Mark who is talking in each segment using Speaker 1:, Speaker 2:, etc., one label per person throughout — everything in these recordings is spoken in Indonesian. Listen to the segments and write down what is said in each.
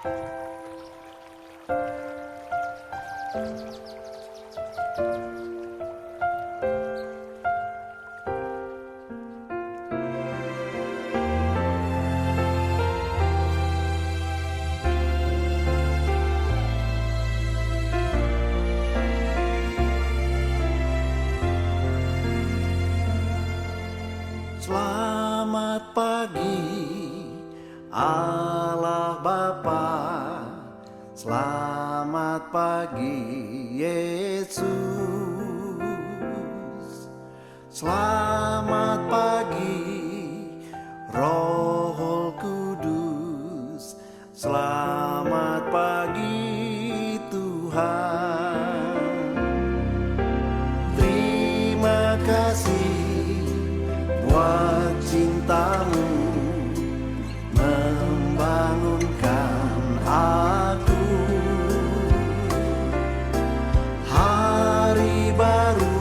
Speaker 1: Selamat pagi Allah Bapa, selamat pagi Yesus, selamat pagi Roh Kudus, selamat pagi Tuhan. Terima kasih buat cintamu membangunkan aku. Hari baru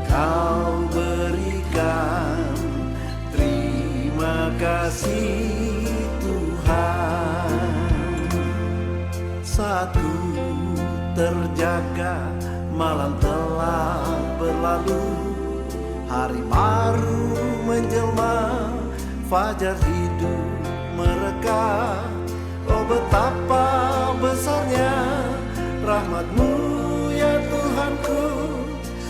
Speaker 1: kau berikan, terima kasih Tuhan. Saat ku terjaga, malam telah berlalu, hari baru menjelma, fajar hidup mereka. Oh betapa besarnya rahmat-Mu ya Tuhanku,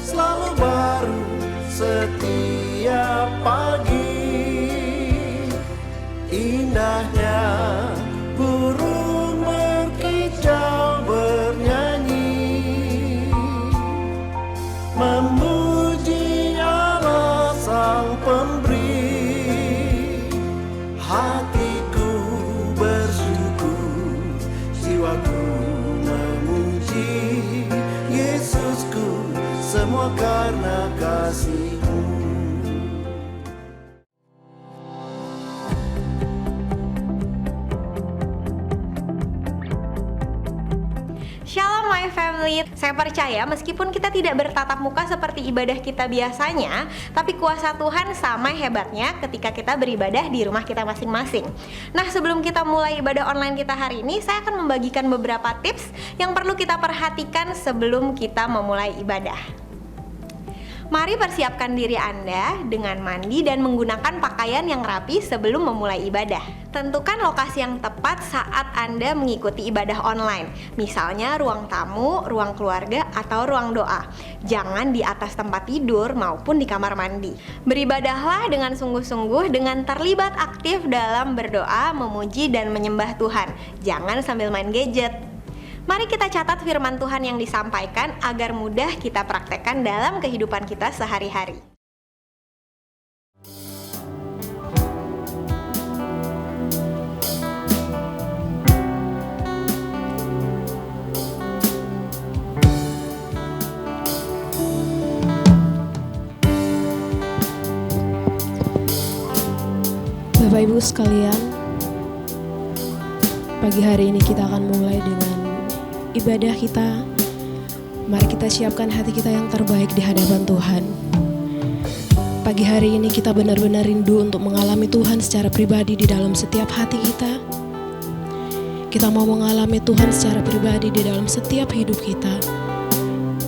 Speaker 1: selalu baru setiap pagi. Indahnya burung berkicau bernyanyi, memuji Allah Sang Pemberi. Hatiku bersyukur, jiwaku memuji Yesusku, semua karena kasih-Mu.
Speaker 2: Shalom my family. Saya percaya meskipun kita tidak bertatap muka seperti ibadah kita biasanya, tapi kuasa Tuhan sama hebatnya ketika kita beribadah di rumah kita masing-masing. Nah, sebelum kita mulai ibadah online kita hari ini, saya akan membagikan beberapa tips yang perlu kita perhatikan sebelum kita memulai ibadah. Mari persiapkan diri Anda dengan mandi dan menggunakan pakaian yang rapi sebelum memulai ibadah. Tentukan lokasi yang tepat saat Anda mengikuti ibadah online, misalnya ruang tamu, ruang keluarga, atau ruang doa. Jangan di atas tempat tidur maupun di kamar mandi. Beribadahlah dengan sungguh-sungguh dengan terlibat aktif dalam berdoa, memuji, dan menyembah Tuhan. Jangan sambil main gadget. Mari kita catat firman Tuhan yang disampaikan agar mudah kita praktekkan dalam kehidupan kita sehari-hari.
Speaker 3: Bapak Ibu sekalian, pagi hari ini kita akan mulai dengan ibadah kita. Mari kita siapkan hati kita yang terbaik di hadapan Tuhan. Pagi hari ini kita benar-benar rindu untuk mengalami Tuhan secara pribadi di dalam setiap hati kita. Kita mau mengalami Tuhan secara pribadi di dalam setiap hidup kita.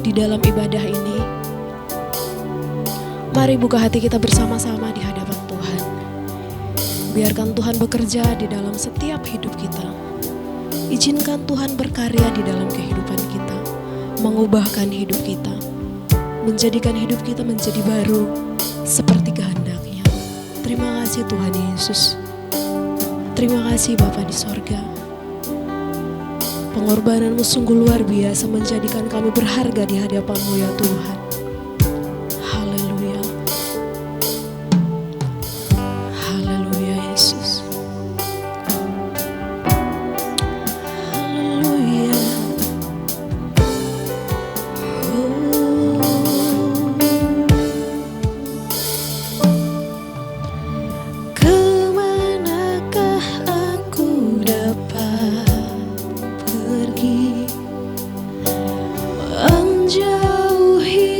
Speaker 3: Di dalam ibadah ini, mari buka hati kita bersama-sama di hadapan Tuhan. Biarkan Tuhan bekerja di dalam setiap hidup kita. Izinkan Tuhan berkarya di dalam kehidupan kita, mengubahkan hidup kita, menjadikan hidup kita menjadi baru seperti kehendaknya. Terima kasih Tuhan Yesus. Terima kasih Bapa di sorga. Pengorbanan-Mu sungguh luar biasa, menjadikan kami berharga di hadapan-Mu ya Tuhan. Haleluya. Haleluya Yesus. Menjauhi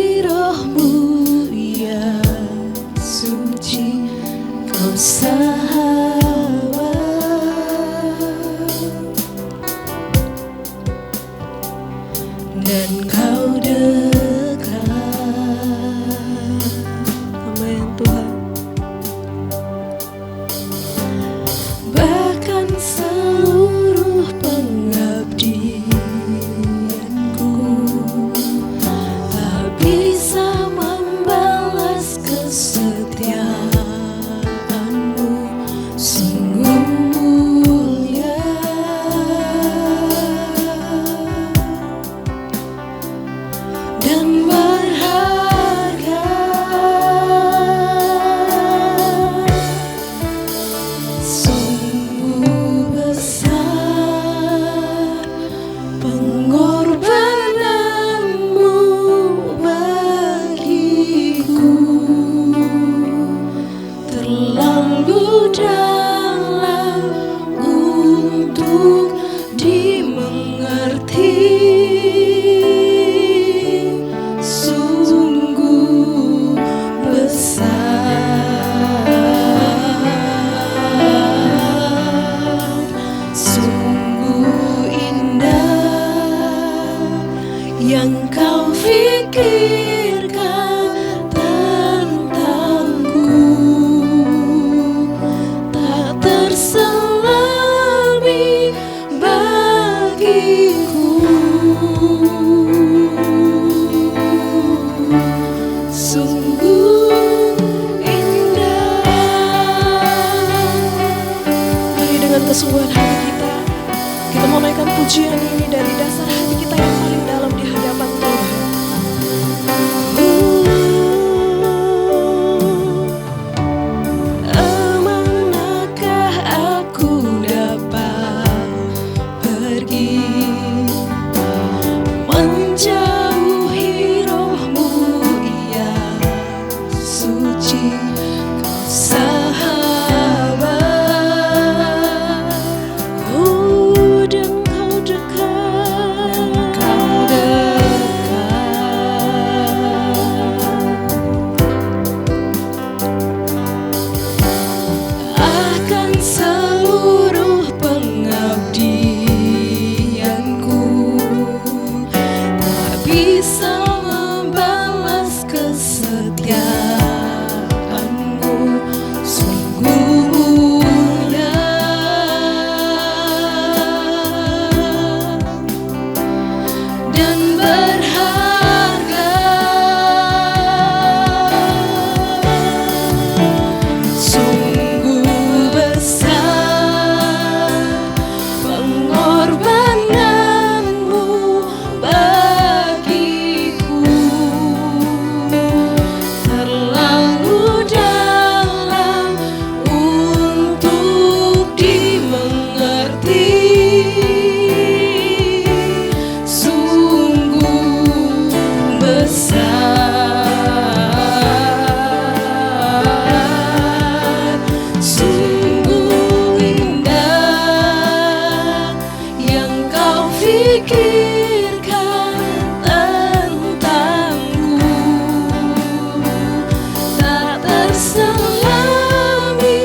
Speaker 3: bahkan seluruh pengabdianku tak bisa membalas kesetiaanmu, sungguh mulia dan berharga. Sungguh besar pengorbananmu bagiku, terlalu dalam untuk dimengerti. Sungguh besar, sungguh indah yang kau pikirkan tentangku, tak terselami bagiku. Sungguh indah. Mari dengan kesungguhan hati kita mau naikkan pujian ini dari dasar hati kita yang paling dalam di hadapan Tuhan. Manakah aku dapat pergi menjauhi rohmu, ya suci kau sahabat. Oh, dan kau dekat, akan seluruh pengabdianku tak bisa membalas kesetiaanmu, sungguh mulia dan berharga. Sungguh besar pengorbananmu bagiku, terlalu dalam untuk dimengerti. Sungguh besar, sungguh indah yang kau pikirkan tentangku, tak terselami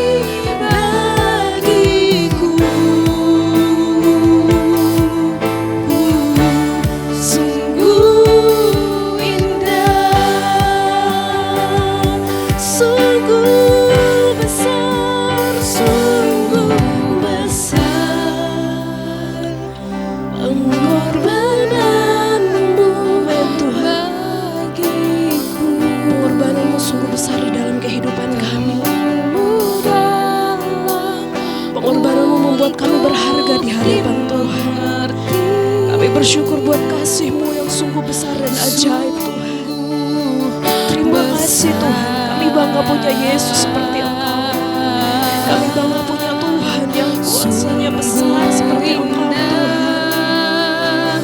Speaker 3: bagiku. Sungguh indah, sungguh besar, sungguh besar pengorbananmu bagiku. Pengorbananmu sungguh besar di dalam kehidupan kami. Pengorbananmu membuat kami berharga di hadapan Tuhan. Kami bersyukur buat kasih-Mu yang sungguh besar dan ajaib, Tuhan. Terima kasih Tuhan. Kami bangga punya Yesus seperti Engkau. Kami bangga punya Tuhan yang kuasanya besar seperti Engkau, Tuhan.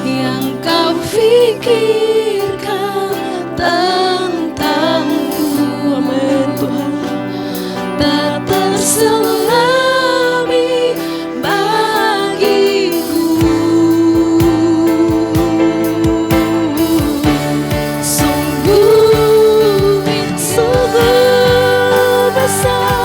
Speaker 3: Yang kau pikirkan tentangku, amin Tuhan, tak terselami bagiku. Sungguh besar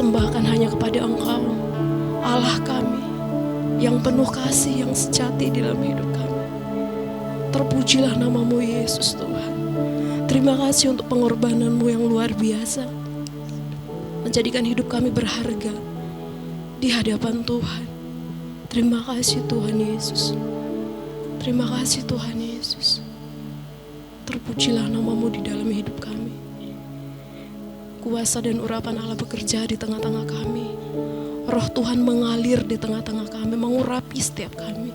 Speaker 3: persembahkan hanya kepada Engkau, Allah kami, yang penuh kasih, yang sejati di dalam hidup kami. Terpujilah nama-Mu Yesus Tuhan. Terima kasih untuk pengorbanan-Mu yang luar biasa, menjadikan hidup kami berharga di hadapan Tuhan. Terima kasih Tuhan Yesus. Terima kasih Tuhan Yesus. Terpujilah nama-Mu di dalam hidup kami. Kuasa dan urapan Allah bekerja di tengah-tengah kami. Roh Tuhan mengalir di tengah-tengah kami, mengurapi setiap kami,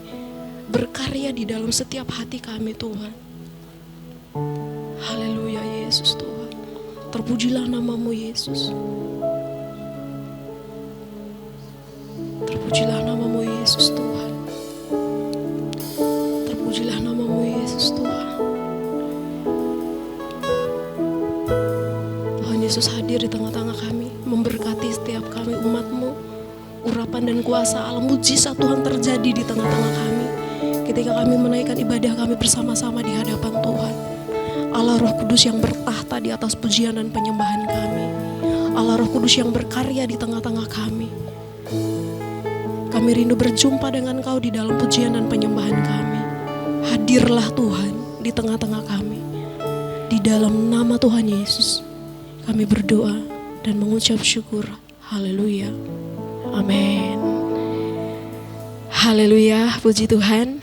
Speaker 3: berkarya di dalam setiap hati kami Tuhan. Haleluya Yesus Tuhan. Terpujilah nama-Mu Yesus. Terpujilah nama-Mu Yesus Tuhan. Terpujilah nama-Mu Yesus Tuhan. Tuhan Yesus hadir di tengah-tengah kami, memberkati setiap kami umat-Mu. Urapan dan kuasa Allah, mujizat Tuhan terjadi di tengah-tengah kami ketika kami menaikkan ibadah kami bersama-sama di hadapan Tuhan. Allah Roh Kudus yang bertahta di atas pujian dan penyembahan kami. Allah Roh Kudus yang berkarya di tengah-tengah kami. Kami rindu berjumpa dengan Kau di dalam pujian dan penyembahan kami. Hadirlah Tuhan di tengah-tengah kami. Di dalam nama Tuhan Yesus kami berdoa dan mengucap syukur. Haleluya. Amin. Haleluya, puji Tuhan.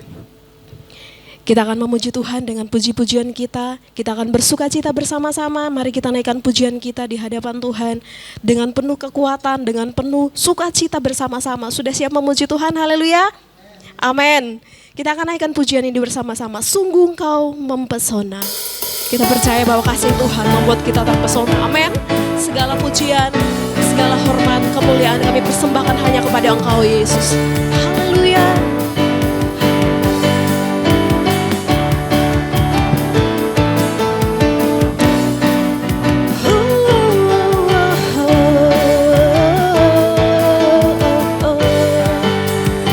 Speaker 3: Kita akan memuji Tuhan dengan puji-pujian kita. Kita akan bersuka cita bersama-sama. Mari kita naikkan pujian kita di hadapan Tuhan dengan penuh kekuatan, dengan penuh sukacita bersama-sama. Sudah siap memuji Tuhan? Haleluya. Amin. Kita akan naikkan pujian ini bersama-sama. Sungguh Engkau mempesona. Kita percaya bahwa kasih Tuhan membuat kita terpesona. Amin. Segala pujian, segala hormat, kemuliaan kami persembahkan hanya kepada Engkau Yesus. Haleluya.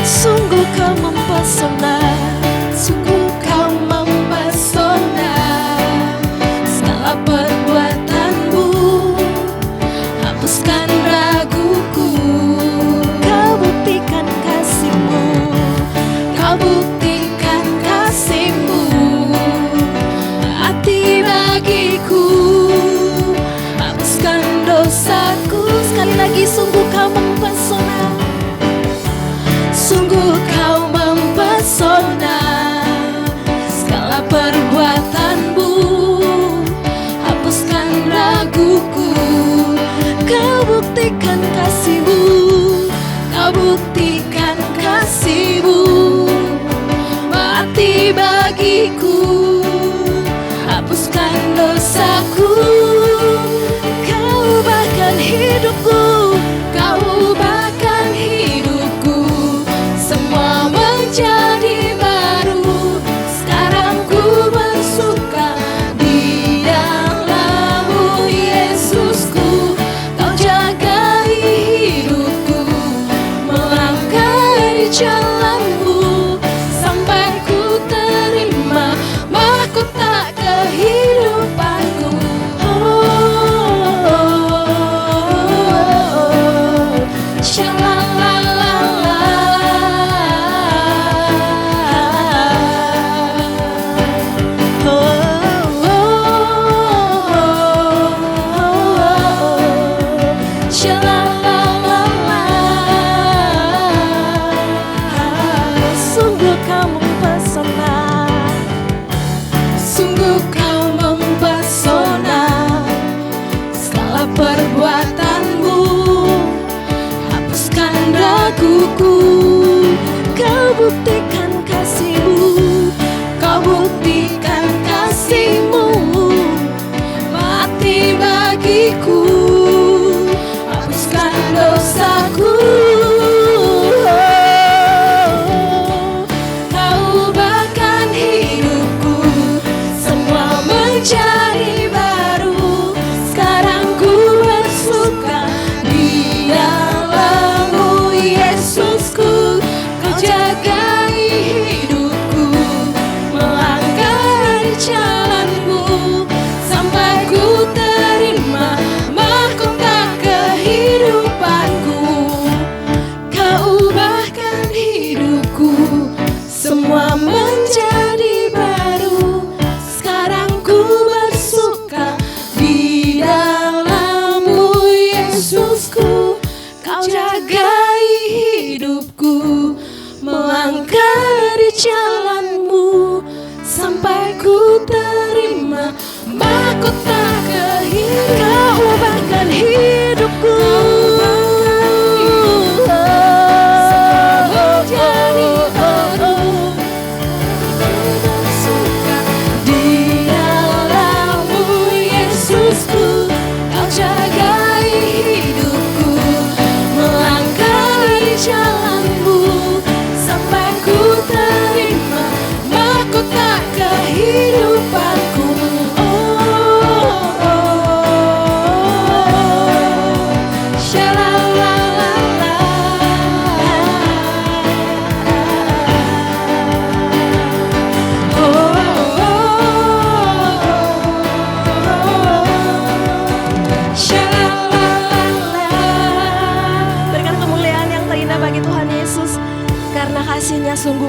Speaker 3: Sungguh Kau mempesona, sungguh Kau mempesona. Segala perbuatanmu hapuskan raguku. Kau buktikan kasih-Mu, Kau buktikan kasih-Mu. Hati bagiku, hapuskan dosaku. Sekali lagi, sungguh Kau mempesona, sungguh Kau mempesona. Segala perbuatanmu hapuskan raguku. Kau buktikan kasih-Mu, Kau buktikan kasih-Mu. Mati bagiku, hapuskan dosaku. Kau ubahkan hidupku, Kau ubahkan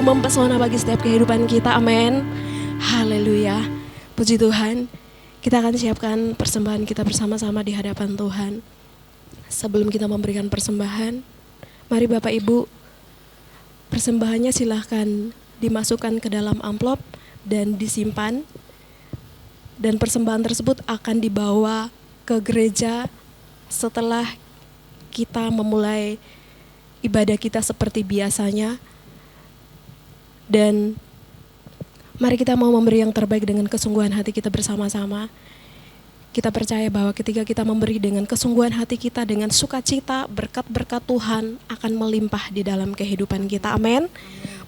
Speaker 3: mempesona bagi setiap kehidupan kita. Amin. Haleluya. Puji Tuhan. Kita akan siapkan persembahan kita bersama-sama di hadapan Tuhan. Sebelum kita memberikan persembahan, mari Bapak Ibu, persembahannya silahkan dimasukkan ke dalam amplop dan disimpan. Dan persembahan tersebut akan dibawa ke gereja setelah kita memulai ibadah kita seperti biasanya. Dan mari kita mau memberi yang terbaik dengan kesungguhan hati kita bersama-sama. Kita percaya bahwa ketika kita memberi dengan kesungguhan hati kita, dengan sukacita, berkat-berkat Tuhan akan melimpah di dalam kehidupan kita. Amin.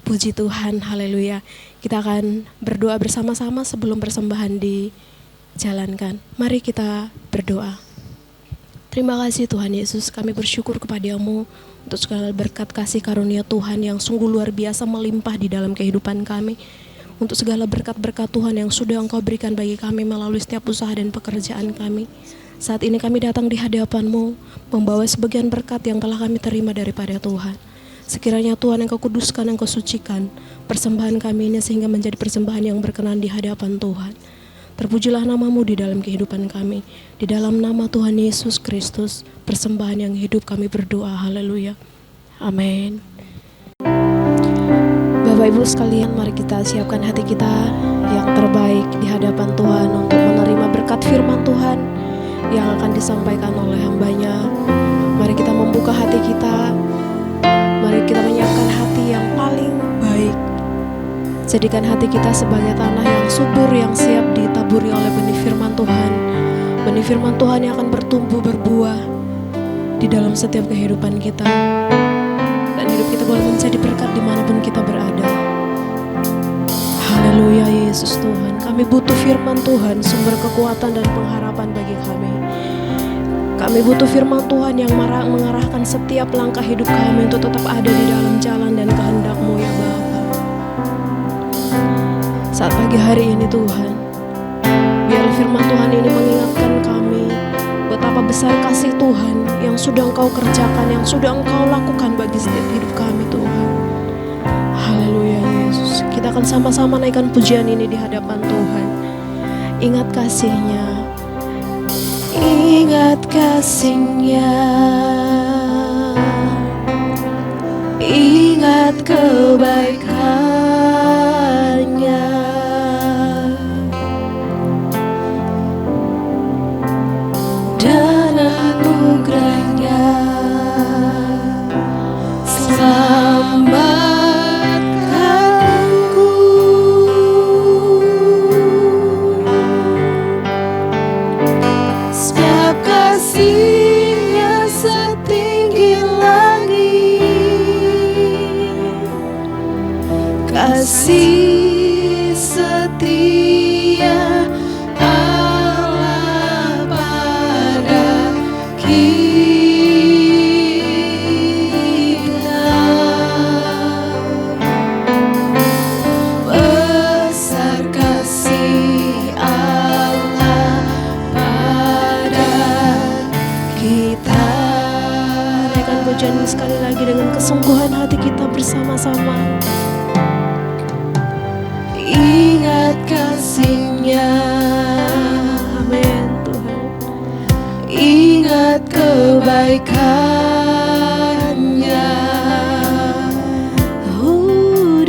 Speaker 3: Puji Tuhan, haleluya. Kita akan berdoa bersama-sama sebelum persembahan dijalankan. Mari kita berdoa. Terima kasih Tuhan Yesus, kami bersyukur kepada-Mu untuk segala berkat kasih karunia Tuhan yang sungguh luar biasa melimpah di dalam kehidupan kami. Untuk segala berkat-berkat Tuhan yang sudah Engkau berikan bagi kami melalui setiap usaha dan pekerjaan kami. Saat ini kami datang di hadapan-Mu, membawa sebagian berkat yang telah kami terima daripada Tuhan. Sekiranya Tuhan Engkau kuduskan, Engkau sucikan persembahan kami ini sehingga menjadi persembahan yang berkenan di hadapan Tuhan. Terpujilah nama-Mu di dalam kehidupan kami. Di dalam nama Tuhan Yesus Kristus, persembahan yang hidup kami berdoa. Haleluya. Amin. Bapak Ibu sekalian, mari kita siapkan hati kita yang terbaik di hadapan Tuhan untuk menerima berkat firman Tuhan yang akan disampaikan oleh hamba-Nya. Mari kita membuka hati kita. Mari kita menyiapkan hati yang paling baik. Jadikan hati kita sebagai tanah yang subur, yang siap ditaburi oleh benih firman Tuhan. Benih firman Tuhan yang akan bertumbuh, berbuah di dalam setiap kehidupan kita. Dan hidup kita boleh menjadi berkat dimanapun kita berada. Haleluya Yesus Tuhan. Kami butuh firman Tuhan, sumber kekuatan dan pengharapan bagi kami. Kami butuh firman Tuhan yang mengarahkan setiap langkah hidup kami untuk tetap ada di dalam jalan dan kehendak-Mu ya Bapa. Saat pagi hari ini Tuhan, biar firman Tuhan ini mengingatkan kami betapa besar kasih Tuhan yang sudah Engkau kerjakan, yang sudah Engkau lakukan bagi setiap hidup kami Tuhan. Haleluya Yesus. Kita akan sama-sama naikkan pujian ini di hadapan Tuhan. Ingat kasih-Nya, ingat kasih-Nya, ingat kebaikan-Nya dan anugerah-Nya. Selamatkanku, setiap kasih-Nya setinggi langit, kasih setia Allah pada kita. Besar kasih Allah pada kita. Naikkan pujian ini sekali lagi dengan kesungguhan hati kita bersama-sama. Ingat kasih-Nya, amin Tuhan. Ingat kebaikan-Nya,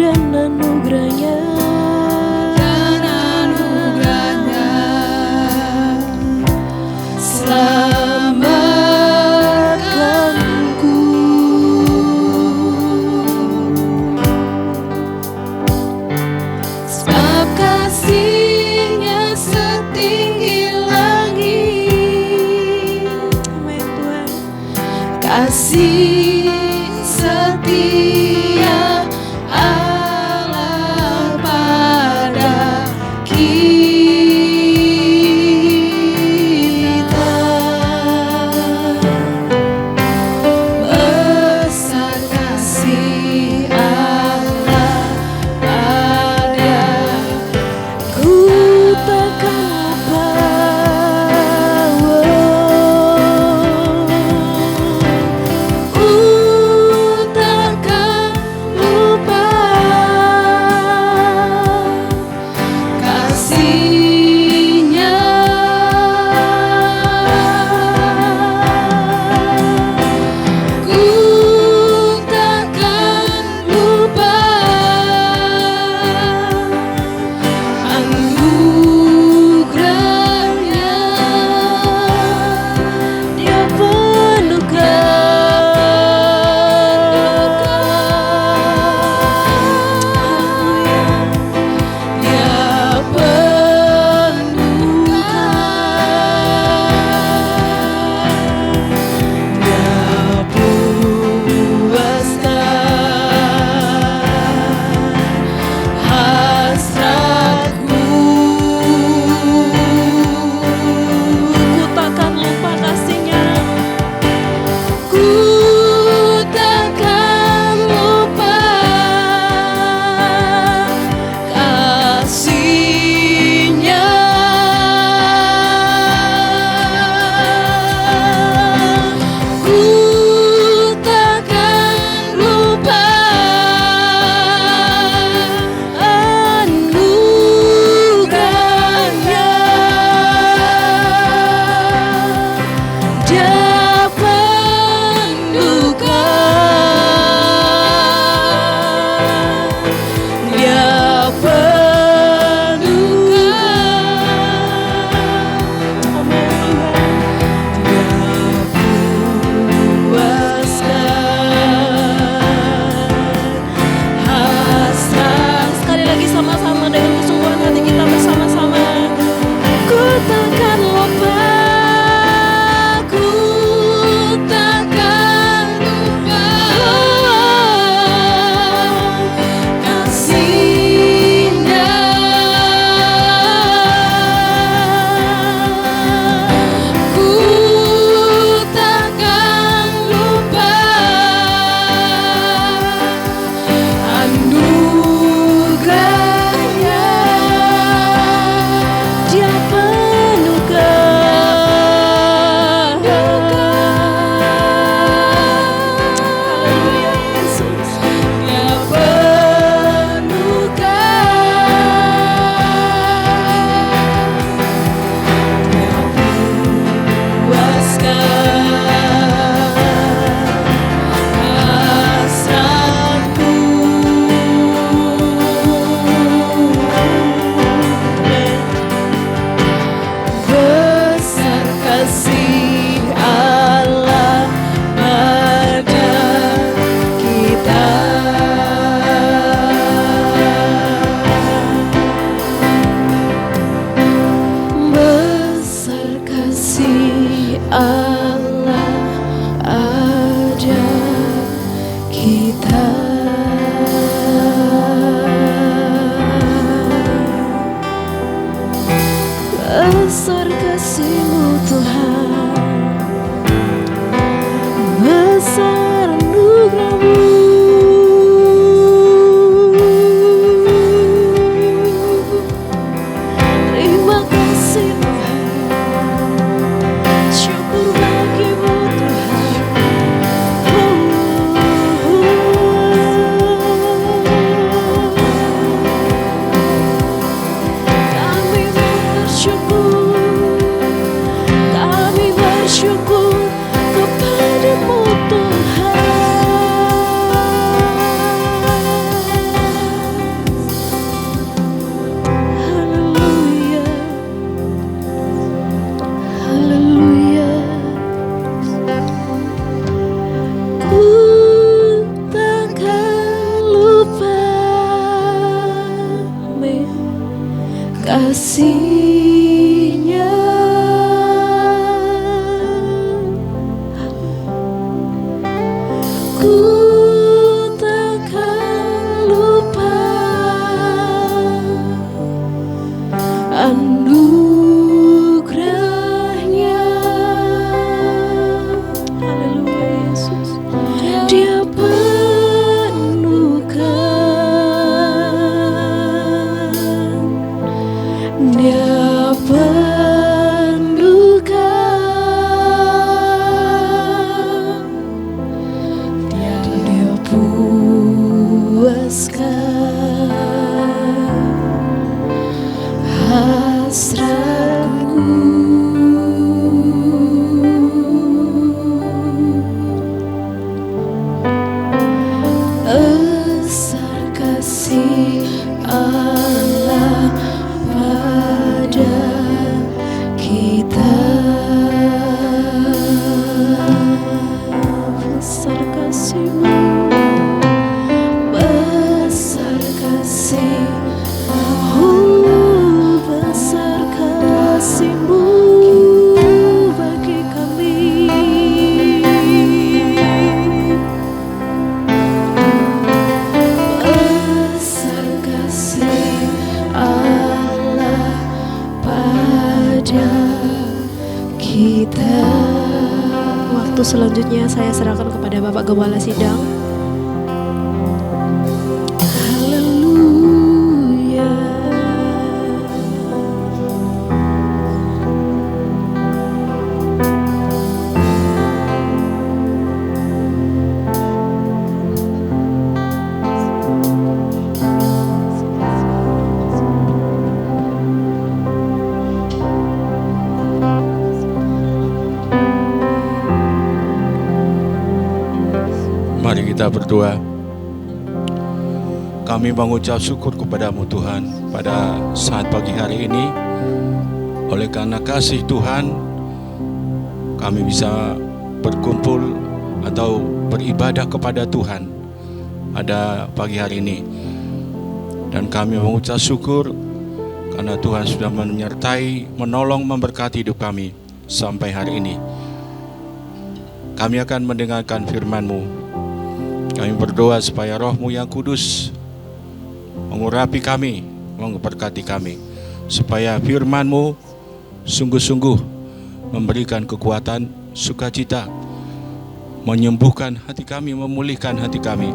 Speaker 3: dan anugerah-Nya, selamatkanku. Sebab kasih-Nya setinggi langit, amin Tuhan. Kasih setia Allah pada kita. Besar kasih Allah padaku, takkan lupa. besar kasih-Mu Tuhan, besar anugerah-Mu. Terima kasih Tuhan, syukur bagi-Mu Tuhan. Kami bersyukur kepadamu Tuhan. Haleluya, haleluya. Ku takkan lupa, amin, kasih-Nya. Ku takkan lupa anugerah-Nya. Haleluya Yesus. Dia penuhkan, Dia penuhkan, Dia puaskan hasratku. Besar kasih Allah pada kita. Besar kasih-Mu, besar kasih-Mu, besar kasih-Mu bagi kami. Besar kasih Allah pada kita. Waktu selanjutnya saya serahkan kepada Bapak Gembala Sidang. Haleluya.
Speaker 4: Mari kita berdoa. Kami mengucap syukur kepadamu Tuhan pada saat pagi hari ini. Oleh karena kasih Tuhan, kami bisa berkumpul atau beribadah kepada Tuhan pada pagi hari ini. Dan kami mengucap syukur karena Tuhan sudah menyertai, menolong, memberkati hidup kami sampai hari ini. Kami akan mendengarkan firman-Mu. Kami berdoa supaya Roh-Mu yang kudus mengurapi kami, memberkati kami, supaya firman-Mu sungguh-sungguh memberikan kekuatan, sukacita, menyembuhkan hati kami, memulihkan hati kami,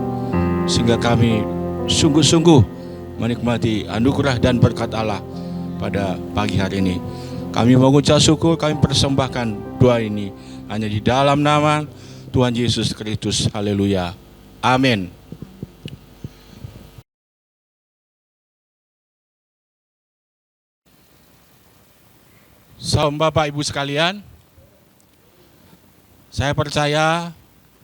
Speaker 4: sehingga kami sungguh-sungguh menikmati anugerah dan berkat Allah pada pagi hari ini. Kami mengucap syukur, kami persembahkan doa ini hanya di dalam nama Tuhan Yesus Kristus. Haleluya. Amin. Salam Bapak Ibu sekalian, saya percaya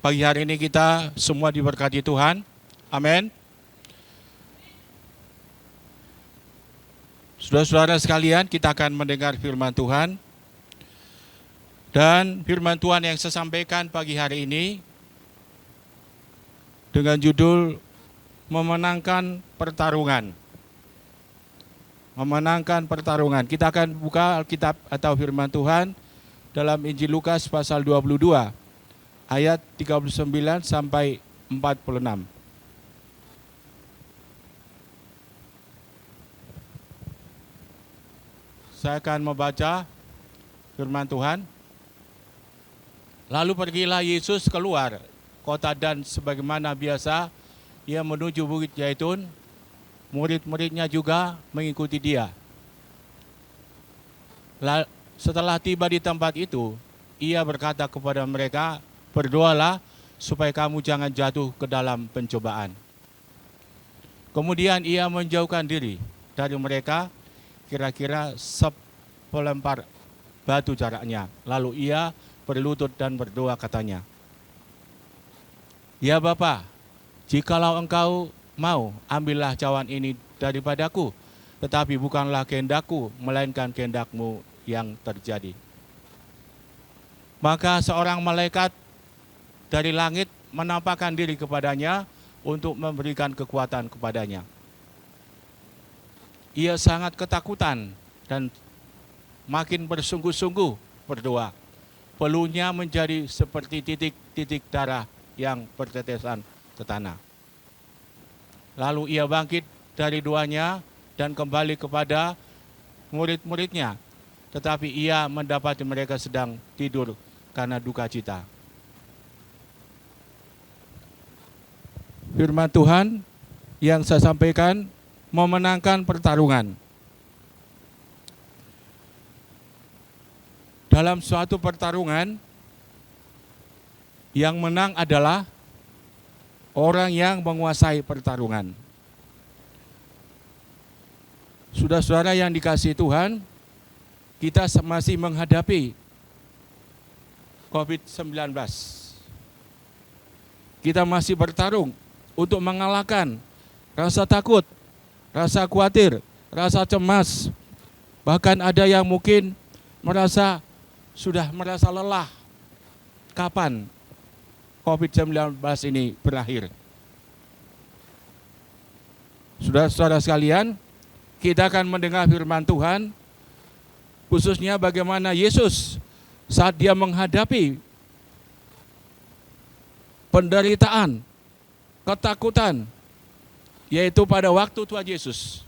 Speaker 4: pagi hari ini kita semua diberkati Tuhan. Amin. Saudara-saudara sekalian, kita akan mendengar firman Tuhan. Dan firman Tuhan yang saya sampaikan pagi hari ini dengan judul Memenangkan Pertarungan. Memenangkan pertarungan. Kita akan buka Alkitab atau firman Tuhan dalam Injil Lukas pasal 22 ayat 39 sampai 46. saya akan membaca firman Tuhan. Lalu pergilah Yesus keluar kota dan sebagaimana biasa ia menuju Bukit Zaitun. Murid-muridnya juga mengikuti dia. Setelah tiba di tempat itu, ia berkata kepada mereka, "Berdoalah supaya kamu jangan jatuh ke dalam pencobaan." Kemudian ia menjauhkan diri dari mereka, kira-kira sepelempar batu jaraknya. Lalu ia berlutut dan berdoa katanya, "Ya Bapa, jikalau engkau mau, ambillah cawan ini daripadaku, tetapi bukanlah kehendakku, melainkan kehendakmu yang terjadi." Maka seorang malaikat dari langit menampakkan diri kepadanya untuk memberikan kekuatan kepadanya. Ia sangat ketakutan dan makin bersungguh-sungguh berdoa. Peluhnya menjadi seperti titik-titik darah yang bertetesan ke tanah. Lalu ia bangkit dari doanya dan kembali kepada murid-muridnya. Tetapi ia mendapati mereka sedang tidur karena duka cita. Firman Tuhan yang saya sampaikan memenangkan pertarungan. Dalam suatu pertarungan, yang menang adalah orang yang menguasai pertarungan. Saudara-saudara yang dikasihi Tuhan, kita masih menghadapi COVID-19. Kita masih bertarung untuk mengalahkan rasa takut, rasa khawatir, rasa cemas. Bahkan ada yang mungkin sudah merasa lelah. Kapan COVID-19 ini berakhir? Saudara-saudara sekalian, kita akan mendengar firman Tuhan, khususnya bagaimana Yesus saat dia menghadapi penderitaan, ketakutan, yaitu pada waktu Tuhan Yesus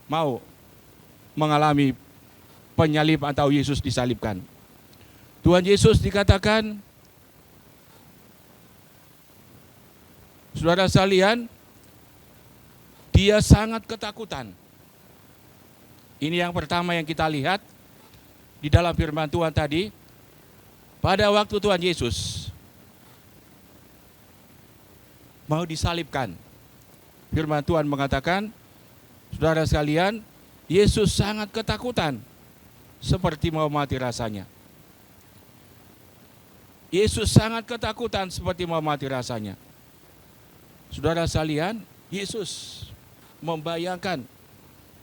Speaker 4: mau mengalami penyaliban atau Yesus disalibkan. Tuhan Yesus dikatakan, saudara sekalian, dia sangat ketakutan. Ini yang pertama yang kita lihat di dalam firman Tuhan tadi. Pada waktu Tuhan Yesus mau disalibkan, firman Tuhan mengatakan, saudara sekalian, Yesus sangat ketakutan, seperti mau mati rasanya. Yesus sangat ketakutan seperti mau mati rasanya. Saudara sekalian, Yesus membayangkan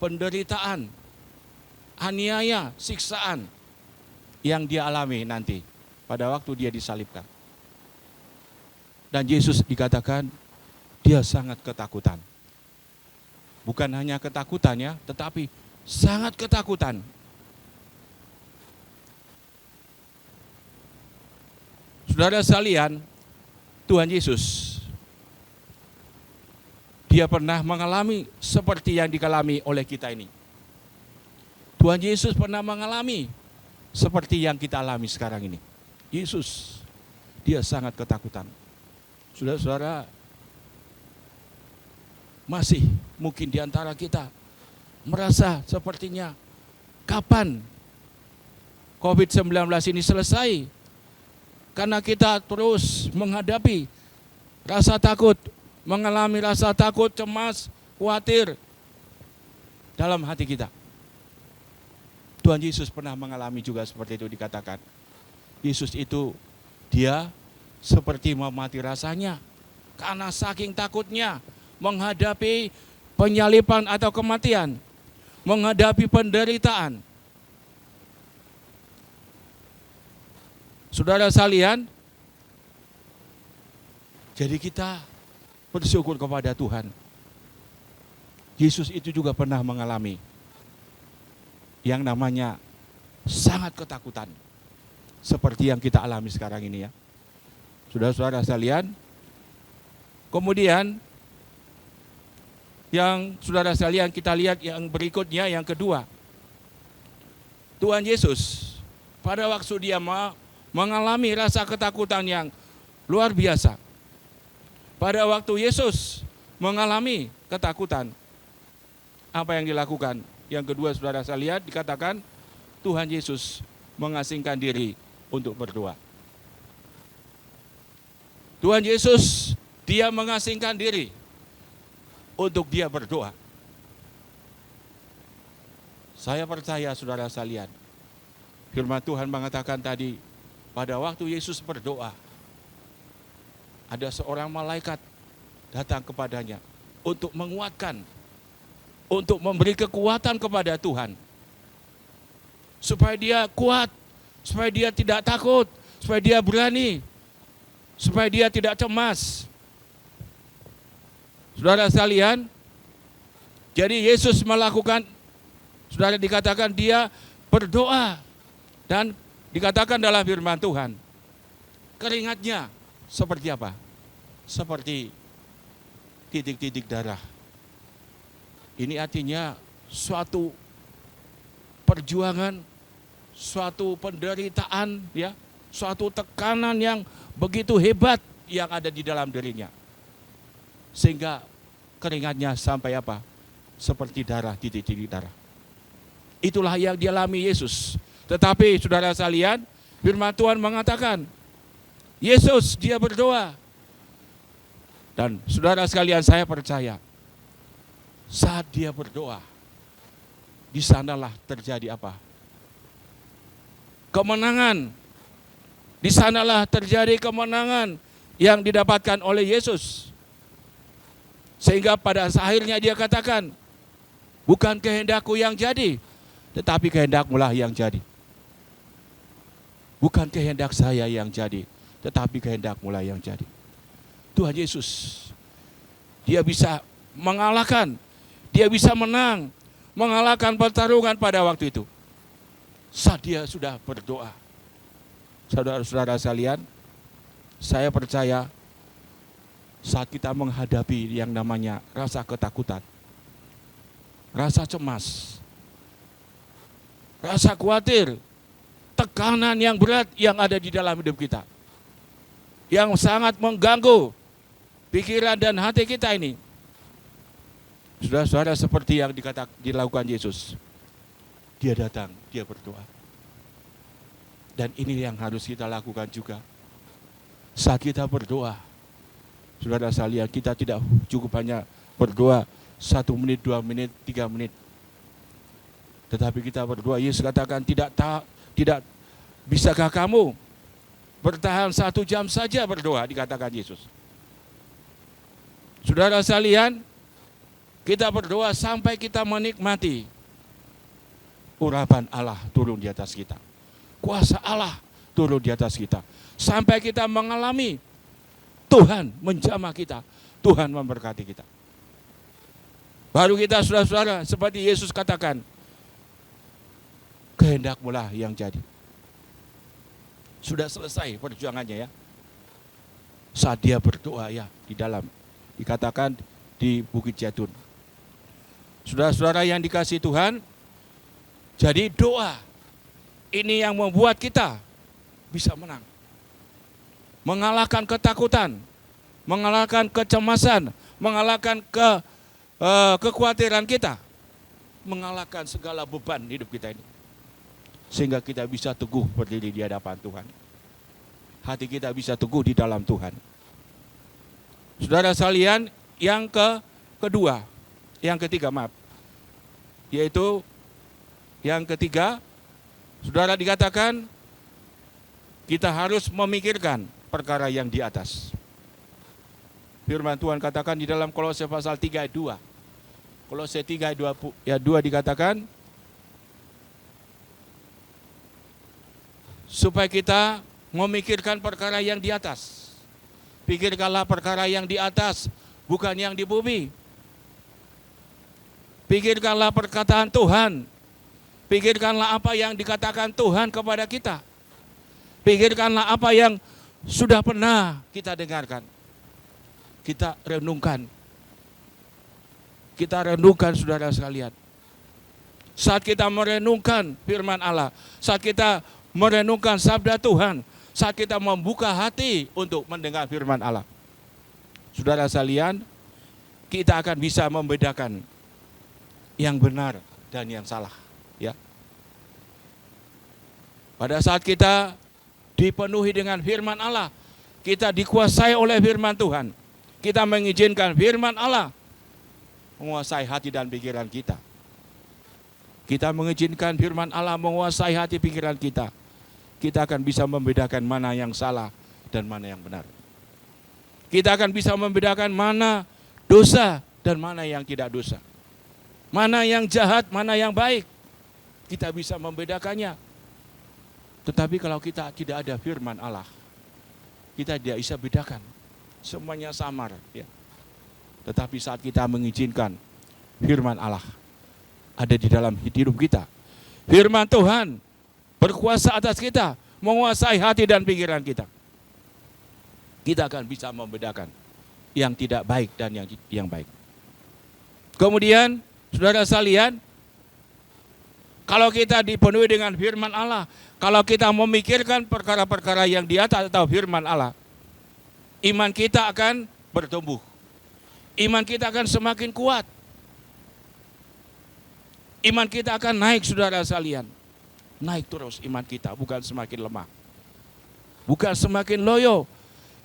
Speaker 4: penderitaan, aniaya, siksaan yang dia alami nanti pada waktu dia disalibkan. Dan Yesus dikatakan dia sangat ketakutan. Bukan hanya ketakutannya, tetapi sangat ketakutan. Saudara sekalian, Tuhan Yesus, dia pernah mengalami seperti yang dialami oleh kita ini. Tuhan Yesus pernah mengalami seperti yang kita alami sekarang ini. Yesus, dia sangat ketakutan. Saudara-saudara, masih mungkin di antara kita merasa sepertinya kapan COVID-19 ini selesai? Karena kita terus menghadapi rasa takut, mengalami rasa takut, cemas, khawatir dalam hati kita. Tuhan Yesus pernah mengalami juga seperti itu dikatakan. Yesus itu dia seperti mau mati rasanya karena saking takutnya menghadapi penyaliban atau kematian, menghadapi penderitaan. Saudara sekalian, jadi kita bersyukur kepada Tuhan. Yesus itu juga pernah mengalami yang namanya sangat ketakutan, seperti yang kita alami sekarang ini ya. Saudara-saudara sekalian, kemudian yang saudara sekalian kita lihat yang berikutnya, yang kedua. Tuhan Yesus pada waktu dia mengalami rasa ketakutan yang luar biasa. Pada waktu Yesus mengalami ketakutan, apa yang dilakukan? Yang kedua, saudara saya lihat dikatakan Tuhan Yesus mengasingkan diri untuk berdoa. Tuhan Yesus, dia mengasingkan diri untuk dia berdoa. Saya percaya saudara sekalian, firman Tuhan mengatakan tadi, pada waktu Yesus berdoa, ada seorang malaikat datang kepadanya untuk menguatkan, untuk memberi kekuatan kepada Tuhan. Supaya dia kuat, supaya dia tidak takut, supaya dia berani, supaya dia tidak cemas. Saudara sekalian, jadi Yesus melakukan, saudara dikatakan dia berdoa. Dan dikatakan dalam firman Tuhan, keringatnya seperti apa? Seperti titik-titik darah. Ini artinya suatu perjuangan, suatu penderitaan, ya, suatu tekanan yang begitu hebat yang ada di dalam dirinya. Sehingga keringatnya sampai apa? Seperti darah, titik-titik darah. Itulah yang dialami Yesus. Tetapi saudara sekalian, firman Tuhan mengatakan, Yesus dia berdoa. Dan saudara sekalian, saya percaya, saat dia berdoa, di sanalah terjadi apa? Kemenangan. Di sanalah terjadi kemenangan yang didapatkan oleh Yesus. Sehingga pada akhirnya dia katakan, bukan kehendakku yang jadi, tetapi kehendak-Mu lah yang jadi. Bukan kehendak saya yang jadi, tetapi kehendak-Mu lah yang jadi. Tuhan Yesus, dia bisa mengalahkan, dia bisa menang, mengalahkan pertarungan pada waktu itu. Saat dia sudah berdoa. Saudara-saudara sekalian, saya percaya saat kita menghadapi yang namanya rasa ketakutan, rasa cemas, rasa khawatir, tekanan yang berat yang ada di dalam hidup kita, yang sangat mengganggu pikiran dan hati kita ini. Saudara-saudara, seperti yang dilakukan Yesus, dia datang, dia berdoa. Dan ini yang harus kita lakukan juga. Saat kita berdoa, saudara sekalian, kita tidak cukup hanya berdoa 1 menit, 2 menit, 3 menit. Tetapi kita berdoa, Yesus katakan, tidak bisakah kamu bertahan 1 jam saja berdoa, dikatakan Yesus. Saudara sekalian, kita berdoa sampai kita menikmati urapan Allah turun di atas kita. Kuasa Allah turun di atas kita. Sampai kita mengalami Tuhan menjamah kita, Tuhan memberkati kita. Baru kita, saudara-saudara, seperti Yesus katakan, kehendak-Mu lah yang jadi. Sudah selesai perjuangannya ya. Saat dia berdoa ya di dalam, dikatakan di Bukit Zaitun. Saudara-saudara yang dikasihi Tuhan, jadi doa ini yang membuat kita bisa menang. Mengalahkan ketakutan, mengalahkan kecemasan, mengalahkan kekhawatiran kita, mengalahkan segala beban hidup kita ini. Sehingga kita bisa teguh berdiri di hadapan Tuhan. Hati kita bisa teguh di dalam Tuhan. Saudara sekalian, yang ketiga, yaitu yang ketiga, saudara dikatakan kita harus memikirkan perkara yang di atas. Firman Tuhan katakan di dalam Kolose pasal 3 ayat 2. Kolose 3 ayat 2 dikatakan, supaya kita memikirkan perkara yang di atas. Pikirkanlah perkara yang di atas, bukan yang di bumi. Pikirkanlah perkataan Tuhan. Pikirkanlah apa yang dikatakan Tuhan kepada kita. Pikirkanlah apa yang sudah pernah kita dengarkan. Kita renungkan. Kita renungkan, saudara sekalian. saat kita merenungkan firman Allah, saat kita merenungkan sabda Tuhan, saat kita membuka hati untuk mendengar firman Allah. Saudara sekalian, kita akan bisa membedakan yang benar dan yang salah, ya. Pada saat kita dipenuhi dengan firman Allah, kita dikuasai oleh firman Tuhan, kita mengizinkan firman Allah menguasai hati dan pikiran kita. Kita mengizinkan firman Allah menguasai hati pikiran kita. Kita akan bisa membedakan mana yang salah dan mana yang benar. Kita akan bisa membedakan mana dosa dan mana yang tidak dosa. Mana yang jahat, mana yang baik. Kita bisa membedakannya. Tetapi kalau kita tidak ada firman Allah, kita tidak bisa bedakan. Semuanya samar, ya. Tetapi saat kita mengizinkan firman Allah ada di dalam hidup kita, firman Tuhan berkuasa atas kita, menguasai hati dan pikiran kita, kita akan bisa membedakan yang tidak baik dan yang baik. Kemudian, saudara sekalian, kalau kita dipenuhi dengan firman Allah, kalau kita memikirkan perkara-perkara yang di atas atau firman Allah, iman kita akan bertumbuh. Iman kita akan semakin kuat. Iman kita akan naik, saudara sekalian. Naik terus iman kita, bukan semakin lemah. Bukan semakin loyo.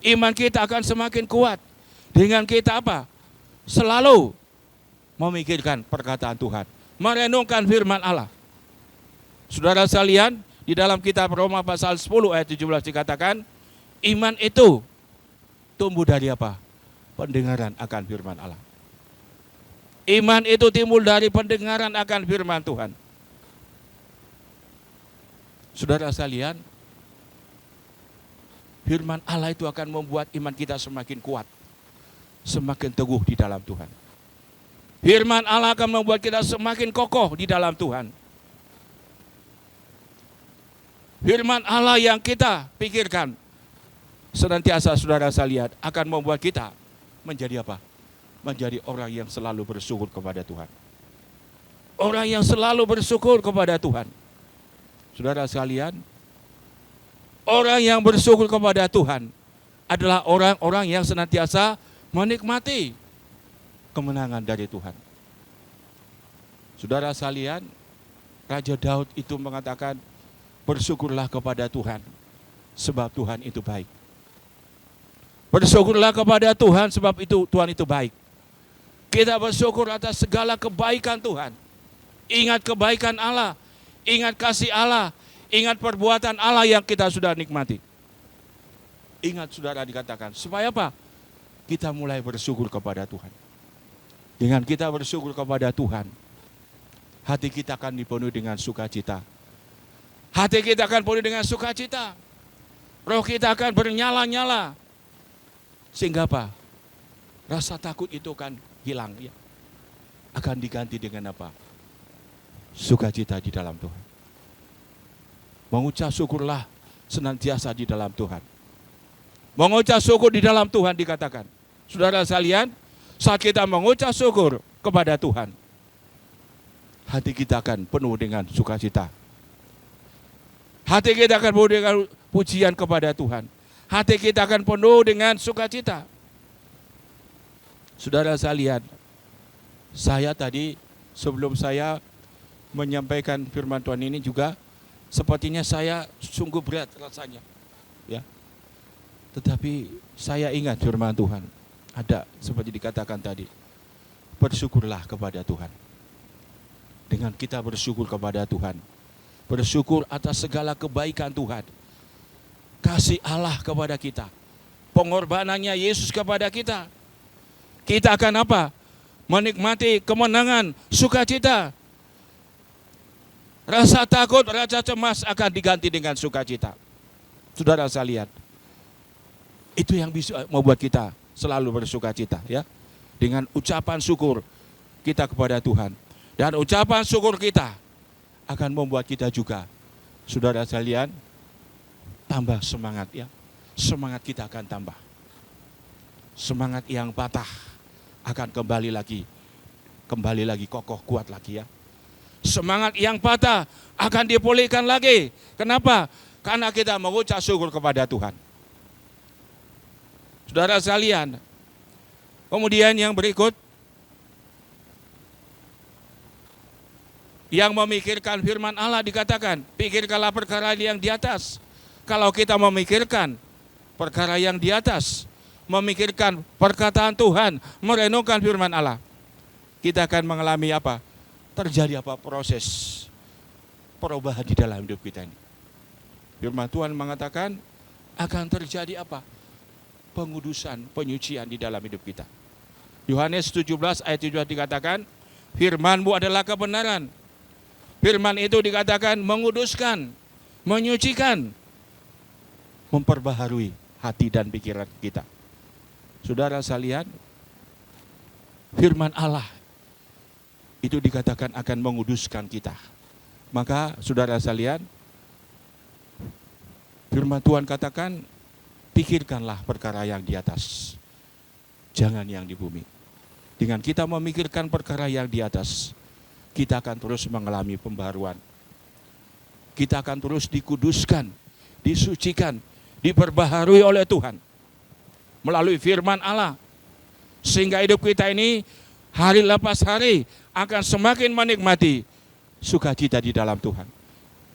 Speaker 4: Iman kita akan semakin kuat. Dengan kita apa? Selalu memikirkan perkataan Tuhan. Merenungkan firman Allah. Saudara sekalian, di dalam kitab Roma pasal 10 ayat 17 dikatakan, iman itu tumbuh dari apa? Pendengaran akan firman Allah. Iman itu timbul dari pendengaran akan firman Tuhan. Saudara sekalian, firman Allah itu akan membuat iman kita semakin kuat, semakin teguh di dalam Tuhan. Firman Allah akan membuat kita semakin kokoh di dalam Tuhan. Firman Allah yang kita pikirkan senantiasa, saudara sekalian, akan membuat kita menjadi apa? Menjadi orang yang selalu bersyukur kepada Tuhan. Orang yang selalu bersyukur kepada Tuhan. Saudara sekalian, orang yang bersyukur kepada Tuhan adalah orang-orang yang senantiasa menikmati kemenangan dari Tuhan. Saudara sekalian, Raja Daud itu mengatakan, bersyukurlah kepada Tuhan, sebab Tuhan itu baik. Bersyukurlah kepada Tuhan, sebab itu Tuhan itu baik. Kita bersyukur atas segala kebaikan Tuhan. Ingat kebaikan Allah, ingat kasih Allah, ingat perbuatan Allah yang kita sudah nikmati. Ingat, saudara, dikatakan, supaya apa? Kita mulai bersyukur kepada Tuhan. Dengan kita bersyukur kepada Tuhan, hati kita akan dipenuhi dengan sukacita. Hati kita akan penuh dengan sukacita. Roh kita akan bernyala-nyala. Sehingga apa? Rasa takut itu akan hilang, ya. Akan diganti dengan apa? Sukacita di dalam Tuhan. Mengucap syukurlah senantiasa di dalam Tuhan. Mengucap syukur di dalam Tuhan dikatakan. Saudara sekalian, saat kita mengucap syukur kepada Tuhan, hati kita akan penuh dengan sukacita. Hati kita akan penuh dengan pujian kepada Tuhan. Hati kita akan penuh dengan sukacita. Saudara sekalian, saya tadi sebelum saya menyampaikan firman Tuhan ini juga sepertinya saya sungguh berat rasanya, ya. Tetapi saya ingat firman Tuhan. Ada seperti dikatakan tadi, bersyukurlah kepada Tuhan. Dengan kita bersyukur kepada Tuhan, bersyukur atas segala kebaikan Tuhan, kasih Allah kepada kita, pengorbanannya Yesus kepada kita, kita akan apa? Menikmati kemenangan, sukacita. Rasa takut, rasa cemas akan diganti dengan sukacita. Saudara sekalian, itu yang bisa membuat kita selalu bersukacita, ya. Dengan ucapan syukur kita kepada Tuhan. Dan ucapan syukur kita akan membuat kita juga, saudara sekalian, tambah semangat, ya. Semangat kita akan tambah. Semangat yang patah akan kembali lagi kokoh kuat lagi, ya. Semangat yang patah akan dipulihkan lagi. Kenapa? Karena kita mengucap syukur kepada Tuhan. Saudara sekalian, kemudian yang berikut, yang memikirkan firman Allah dikatakan, pikirkanlah perkara yang di atas. Kalau kita memikirkan perkara yang di atas, memikirkan perkataan Tuhan, merenungkan firman Allah, kita akan mengalami apa? Terjadi apa? Proses perubahan di dalam hidup kita ini. Firman Tuhan mengatakan akan terjadi apa? Pengudusan, penyucian di dalam hidup kita. Yohanes 17 ayat 7 dikatakan, firman-Mu adalah kebenaran. Firman itu dikatakan menguduskan, menyucikan, memperbaharui hati dan pikiran kita. Saudara sekalian, firman Allah itu dikatakan akan menguduskan kita. Maka saudara sekalian, firman Tuhan katakan, pikirkanlah perkara yang di atas, jangan yang di bumi. Dengan kita memikirkan perkara yang di atas, kita akan terus mengalami pembaruan. Kita akan terus dikuduskan, disucikan, diperbaharui oleh Tuhan melalui firman Allah. Sehingga hidup kita ini hari lepas hari akan semakin menikmati sukacita di dalam Tuhan.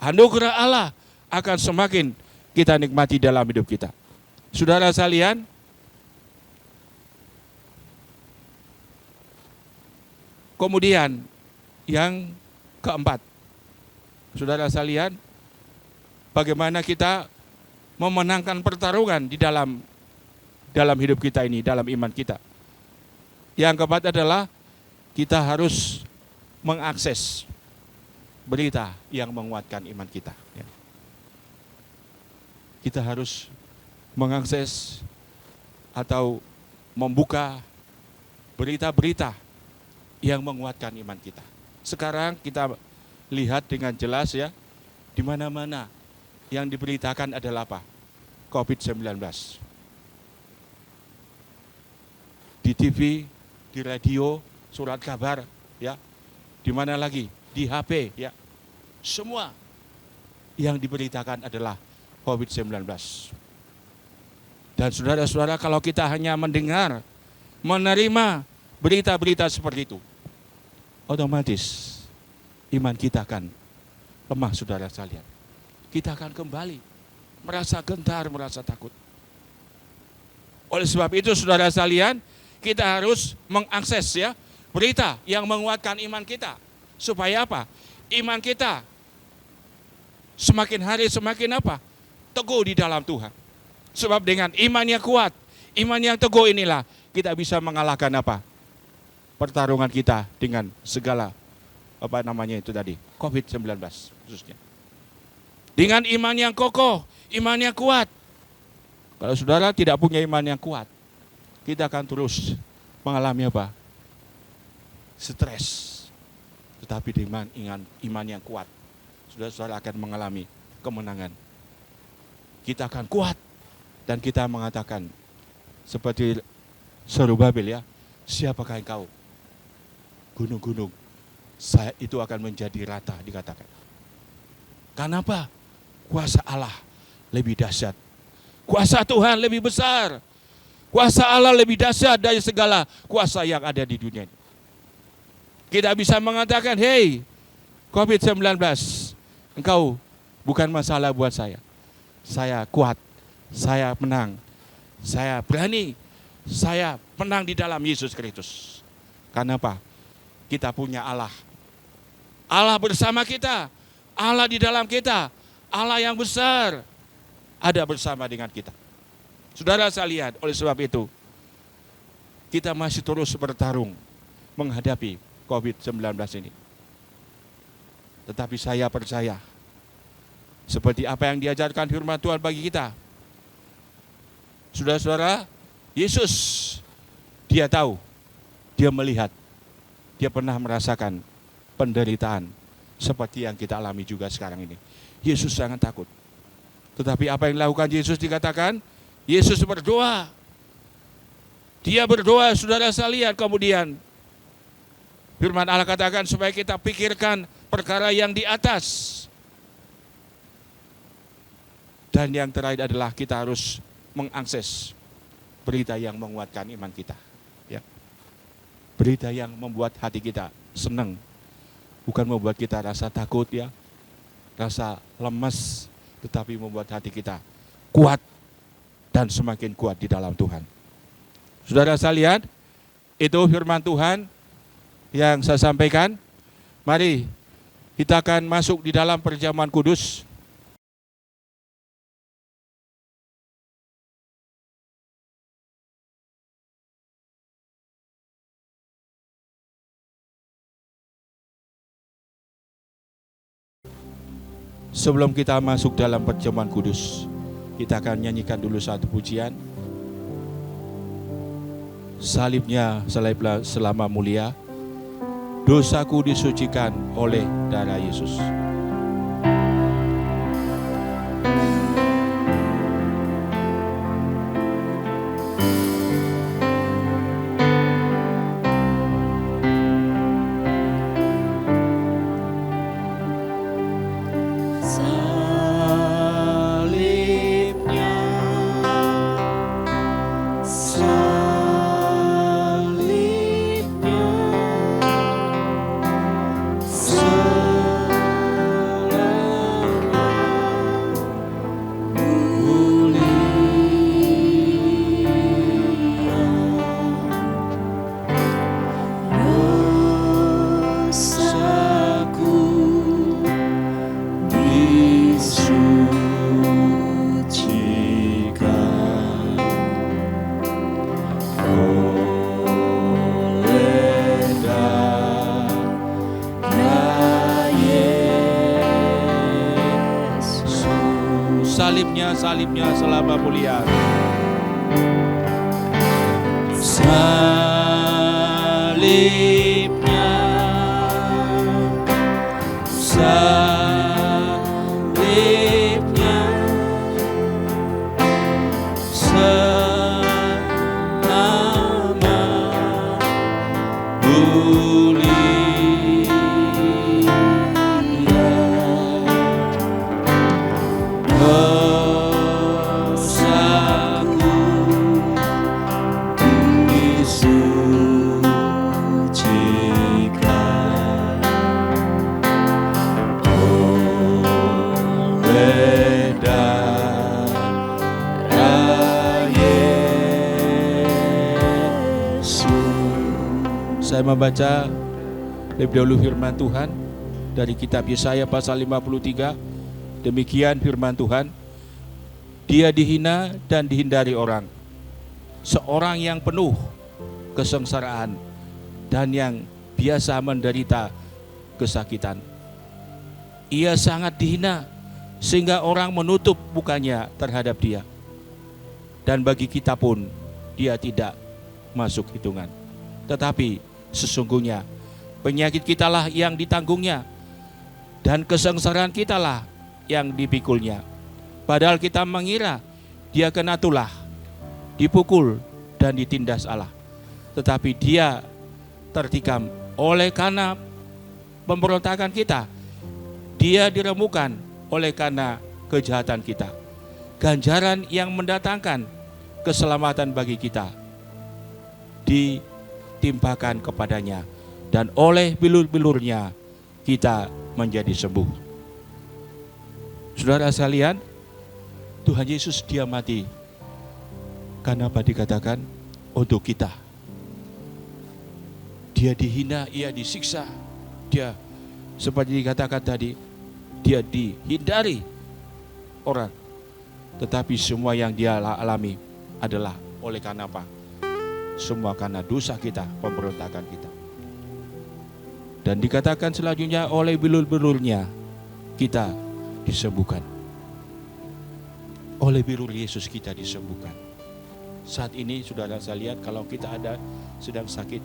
Speaker 4: Anugerah Allah akan semakin kita nikmati dalam hidup kita. Saudara sekalian, kemudian yang keempat, saudara sekalian, bagaimana kita memenangkan pertarungan di dalam hidup kita ini, dalam iman kita. Yang keempat adalah kita harus mengakses berita yang menguatkan iman kita. Kita harus mengakses atau membuka berita-berita yang menguatkan iman kita. Sekarang kita lihat dengan jelas ya, di mana-mana yang diberitakan adalah apa? COVID-19. Di TV, di radio, surat kabar, ya. Di mana lagi? Di HP, ya. Semua yang diberitakan adalah COVID-19. Dan saudara-saudara, kalau kita hanya mendengar, menerima berita-berita seperti itu, otomatis iman kita akan lemah, saudara sekalian. Kita akan kembali merasa gentar, merasa takut. Oleh sebab itu, saudara sekalian, kita harus mengakses ya berita yang menguatkan iman kita. Supaya apa? Iman kita semakin hari semakin apa? Teguh di dalam Tuhan. Sebab dengan iman yang kuat, iman yang teguh inilah kita bisa mengalahkan apa? Pertarungan kita dengan segala COVID-19 khususnya. Dengan iman yang kokoh, iman yang kuat. Kalau saudara tidak punya iman yang kuat, kita akan terus mengalami apa? Stres. Tetapi dengan iman yang kuat, saudara akan mengalami kemenangan. Kita akan kuat dan kita mengatakan seperti Zerubabel ya, siapakah engkau? Gunung-gunung, saya itu akan menjadi rata, dikatakan. Kenapa? Kuasa Allah lebih dahsyat. Kuasa Tuhan lebih besar. Kuasa Allah lebih dahsyat dari segala kuasa yang ada di dunia ini. Kita bisa mengatakan, hey, COVID-19, engkau bukan masalah buat saya. Saya kuat, saya menang, saya berani, saya menang di dalam Yesus Kristus. Karena apa? Kita punya Allah. Allah bersama kita, Allah di dalam kita, Allah yang besar ada bersama dengan kita. Saudara sekalian, oleh sebab itu, kita masih terus bertarung menghadapi COVID-19 ini. Tetapi saya percaya, seperti apa yang diajarkan firman Tuhan bagi kita. Saudara-saudara, Yesus, dia tahu, dia melihat, dia pernah merasakan penderitaan seperti yang kita alami juga sekarang ini. Yesus sangat takut. Tetapi apa yang dilakukan Yesus dikatakan, Yesus berdoa. Dia berdoa, saudara sekalian, kemudian Firman Allah katakan supaya kita pikirkan perkara yang di atas. Dan yang terakhir adalah kita harus mengakses berita yang menguatkan iman kita. Ya. Berita yang membuat hati kita senang. Bukan membuat kita rasa takut ya, rasa lemas, tetapi membuat hati kita kuat dan semakin kuat di dalam Tuhan. Saudara saya lihat, itu firman Tuhan yang saya sampaikan. Mari kita akan masuk di dalam perjamuan kudus. Sebelum kita masuk dalam perjamuan kudus, kita akan nyanyikan dulu satu pujian. Salibnya selama mulia, dosaku disucikan oleh darah Yesus. Salibnya selama mulia. Salibnya selama mulia. Saya membaca lebih dahulu firman Tuhan dari kitab Yesaya pasal 53. Demikian firman Tuhan, Dia dihina dan dihindari orang, seorang yang penuh kesengsaraan dan yang biasa menderita kesakitan. Ia sangat dihina sehingga orang menutup mukanya terhadap dia. Dan bagi kita pun dia tidak masuk hitungan. Tetapi sesungguhnya penyakit kitalah yang ditanggungnya dan kesengsaraan kitalah yang dipikulnya. Padahal kita mengira dia kena tulah, dipukul dan ditindas Allah. Tetapi dia tertikam oleh karena pemberontakan kita. Dia diremukkan oleh karena kejahatan kita. Ganjaran yang mendatangkan keselamatan bagi kita ditimpakan kepadanya, dan oleh bilur-bilurnya kita menjadi sembuh. Saudara sekalian, Tuhan Yesus dia mati karena apa dikatakan untuk kita. Dia dihina, ia disiksa, dia seperti dikatakan tadi, dia dihindari orang. Tetapi semua yang dia alami adalah oleh karena apa? Semua karena dosa kita, pemberontakan kita. Dan dikatakan selanjutnya oleh bilur-bilurnya kita disembuhkan. Oleh bilur Yesus kita disembuhkan. Saat ini saudara saya lihat kalau kita ada sedang sakit,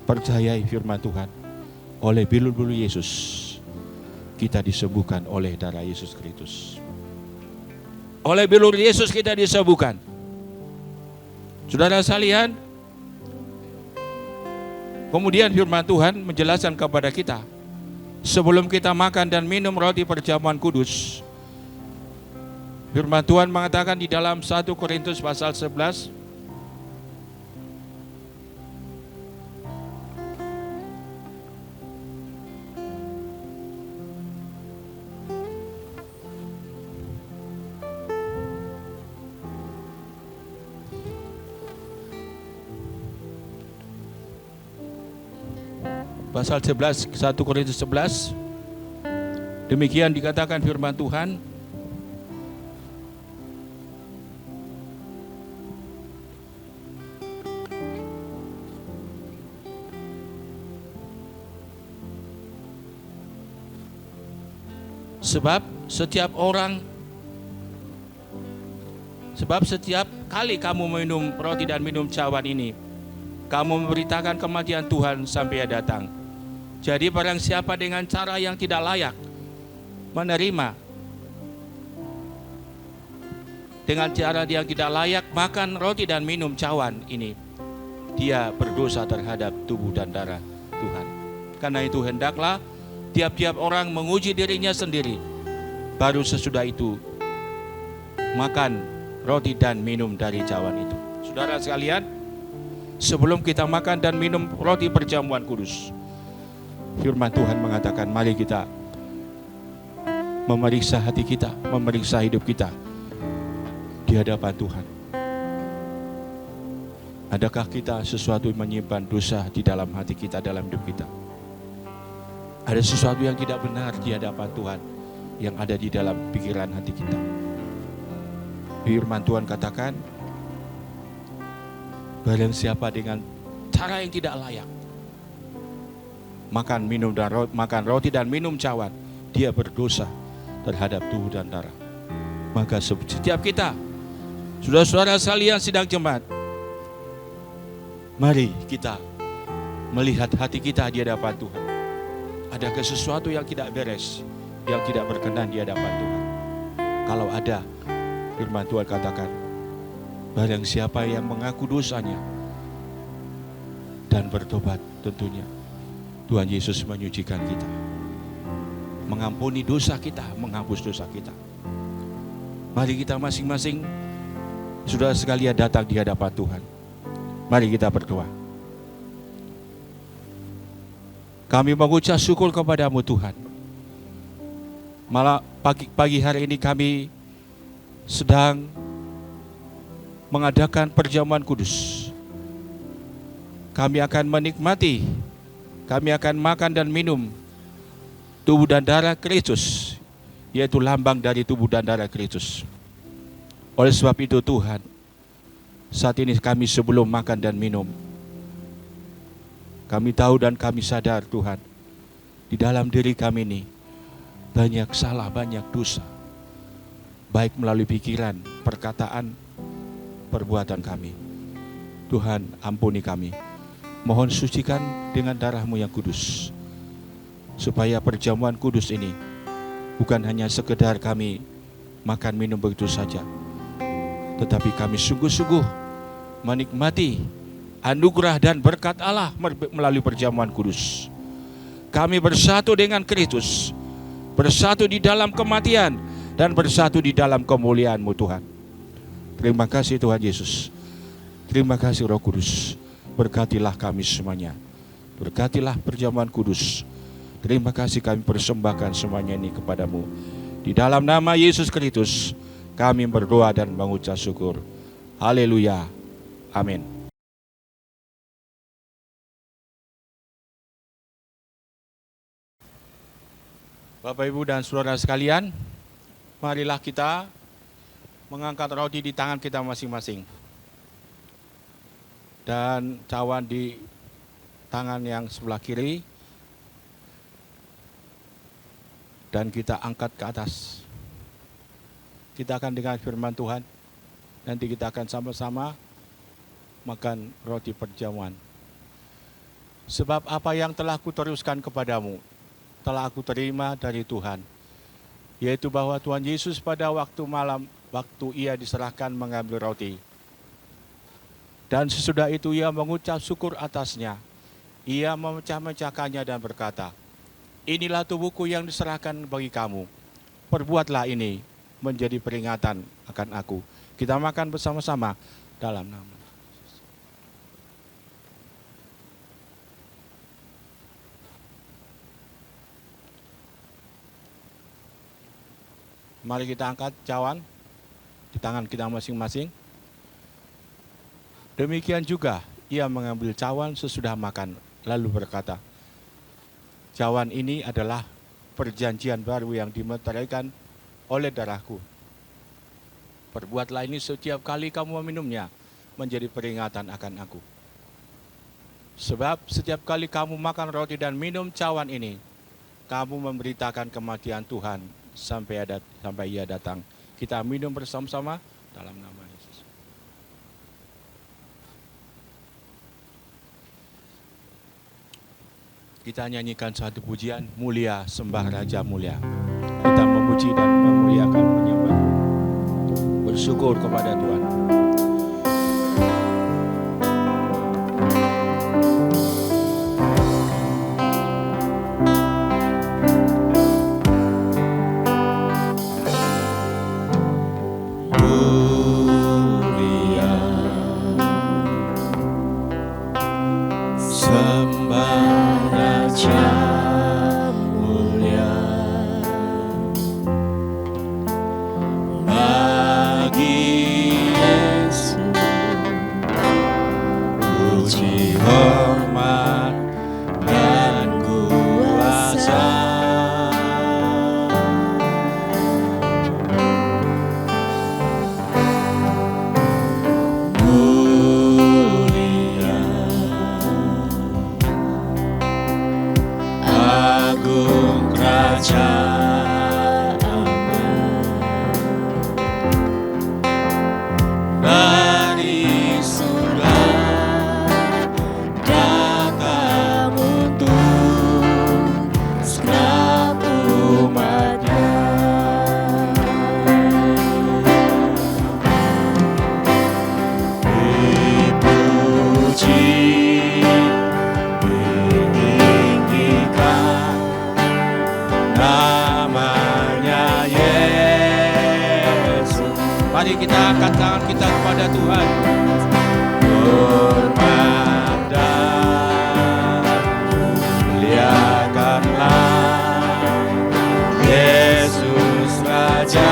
Speaker 4: percayai firman Tuhan. Oleh bilur-bilur Yesus kita disembuhkan oleh darah Yesus Kristus. Oleh bilur Yesus kita disembuhkan. Saudara sekalian, Kemudian firman Tuhan menjelaskan kepada kita, sebelum kita makan dan minum roti perjamuan kudus, firman Tuhan mengatakan di dalam 1 Korintus pasal 11, pasal 11, 1 Korintus 11, demikian dikatakan firman Tuhan, sebab setiap kali kamu minum roti dan minum cawan ini, kamu memberitakan kematian Tuhan sampai Ia datang. Jadi barang siapa dengan cara yang tidak layak menerima, dengan cara yang tidak layak makan roti dan minum cawan ini, dia berdosa terhadap tubuh dan darah Tuhan. Karena itu hendaklah tiap-tiap orang menguji dirinya sendiri, baru sesudah itu makan roti dan minum dari cawan itu. Saudara sekalian, sebelum kita makan dan minum roti perjamuan kudus, firman Tuhan mengatakan, mari kita memeriksa hati kita, memeriksa hidup kita di hadapan Tuhan. Adakah kita sesuatu yang menyimpan dosa di dalam hati kita, dalam hidup kita? Ada sesuatu yang tidak benar di hadapan Tuhan yang ada di dalam pikiran hati kita. Firman Tuhan katakan, barang siapa dengan cara yang tidak layak makan roti dan minum cawan, dia berdosa terhadap tubuh dan darah. Maka setiap kita, saudara-saudara sekalian sidang jemaat, mari kita melihat hati kita di hadapan Tuhan. Adakah sesuatu yang tidak beres, yang tidak berkenan di hadapan Tuhan? Kalau ada, firman Tuhan katakan, barang siapa yang mengaku dosanya dan bertobat, tentunya Tuhan Yesus menyucikan kita, mengampuni dosa kita, menghapus dosa kita. Mari kita masing-masing, saudara sekalian, datang di hadapan Tuhan. Mari kita berdoa. Kami mengucap syukur kepadamu Tuhan. Malah pagi hari ini kami sedang mengadakan perjamuan kudus. Kami akan menikmati, kami akan makan dan minum tubuh dan darah Kristus, yaitu lambang dari tubuh dan darah Kristus. Oleh sebab itu Tuhan, saat ini kami sebelum makan dan minum, kami tahu dan kami sadar Tuhan, di dalam diri kami ini banyak salah, banyak dosa, baik melalui pikiran, perkataan, perbuatan kami. Tuhan, ampuni kami. Mohon sucikan dengan darah-Mu yang kudus, supaya perjamuan kudus ini bukan hanya sekedar kami makan minum begitu saja, tetapi kami sungguh-sungguh menikmati anugerah dan berkat Allah melalui perjamuan kudus. Kami bersatu dengan Kristus, bersatu di dalam kematian dan bersatu di dalam kemuliaan-Mu Tuhan. Terima kasih Tuhan Yesus. Terima kasih Roh Kudus. Berkatilah kami semuanya. Berkatilah perjamuan kudus. Terima kasih kami persembahkan semuanya ini kepadamu. Di dalam nama Yesus Kristus kami berdoa dan mengucap syukur. Haleluya. Amin. Bapak, Ibu, dan saudara sekalian, marilah kita mengangkat roti di tangan kita masing-masing dan cawan di tangan yang sebelah kiri, dan kita angkat ke atas. Kita akan dengar firman Tuhan. Nanti kita akan sama-sama makan roti perjamuan. Sebab apa yang telah kuteruskan kepadamu telah aku terima dari Tuhan, yaitu bahwa Tuhan Yesus pada waktu malam, waktu Ia diserahkan mengambil roti, dan sesudah itu Ia mengucap syukur atasnya. Ia memecah-mecahkannya dan berkata, inilah tubuhku yang diserahkan bagi kamu. Perbuatlah ini menjadi peringatan akan aku. Kita makan bersama-sama dalam nama. Mari kita angkat cawan di tangan kita masing-masing. Demikian juga ia mengambil cawan sesudah makan, lalu berkata, cawan ini adalah perjanjian baru yang dimeteraikan oleh darahku. Perbuatlah ini setiap kali kamu meminumnya, menjadi peringatan akan aku. Sebab setiap kali kamu makan roti dan minum cawan ini, kamu memberitakan kematian Tuhan sampai ia datang. Kita minum bersama-sama dalam nama Yesus. Kita nyanyikan satu pujian, mulia sembah Raja mulia. Kita memuji dan memuliakan, menyembah, bersyukur kepada Tuhan. Mari kita angkat tangan kita kepada Tuhan. Hormat dan muliakanlah Yesus Raja.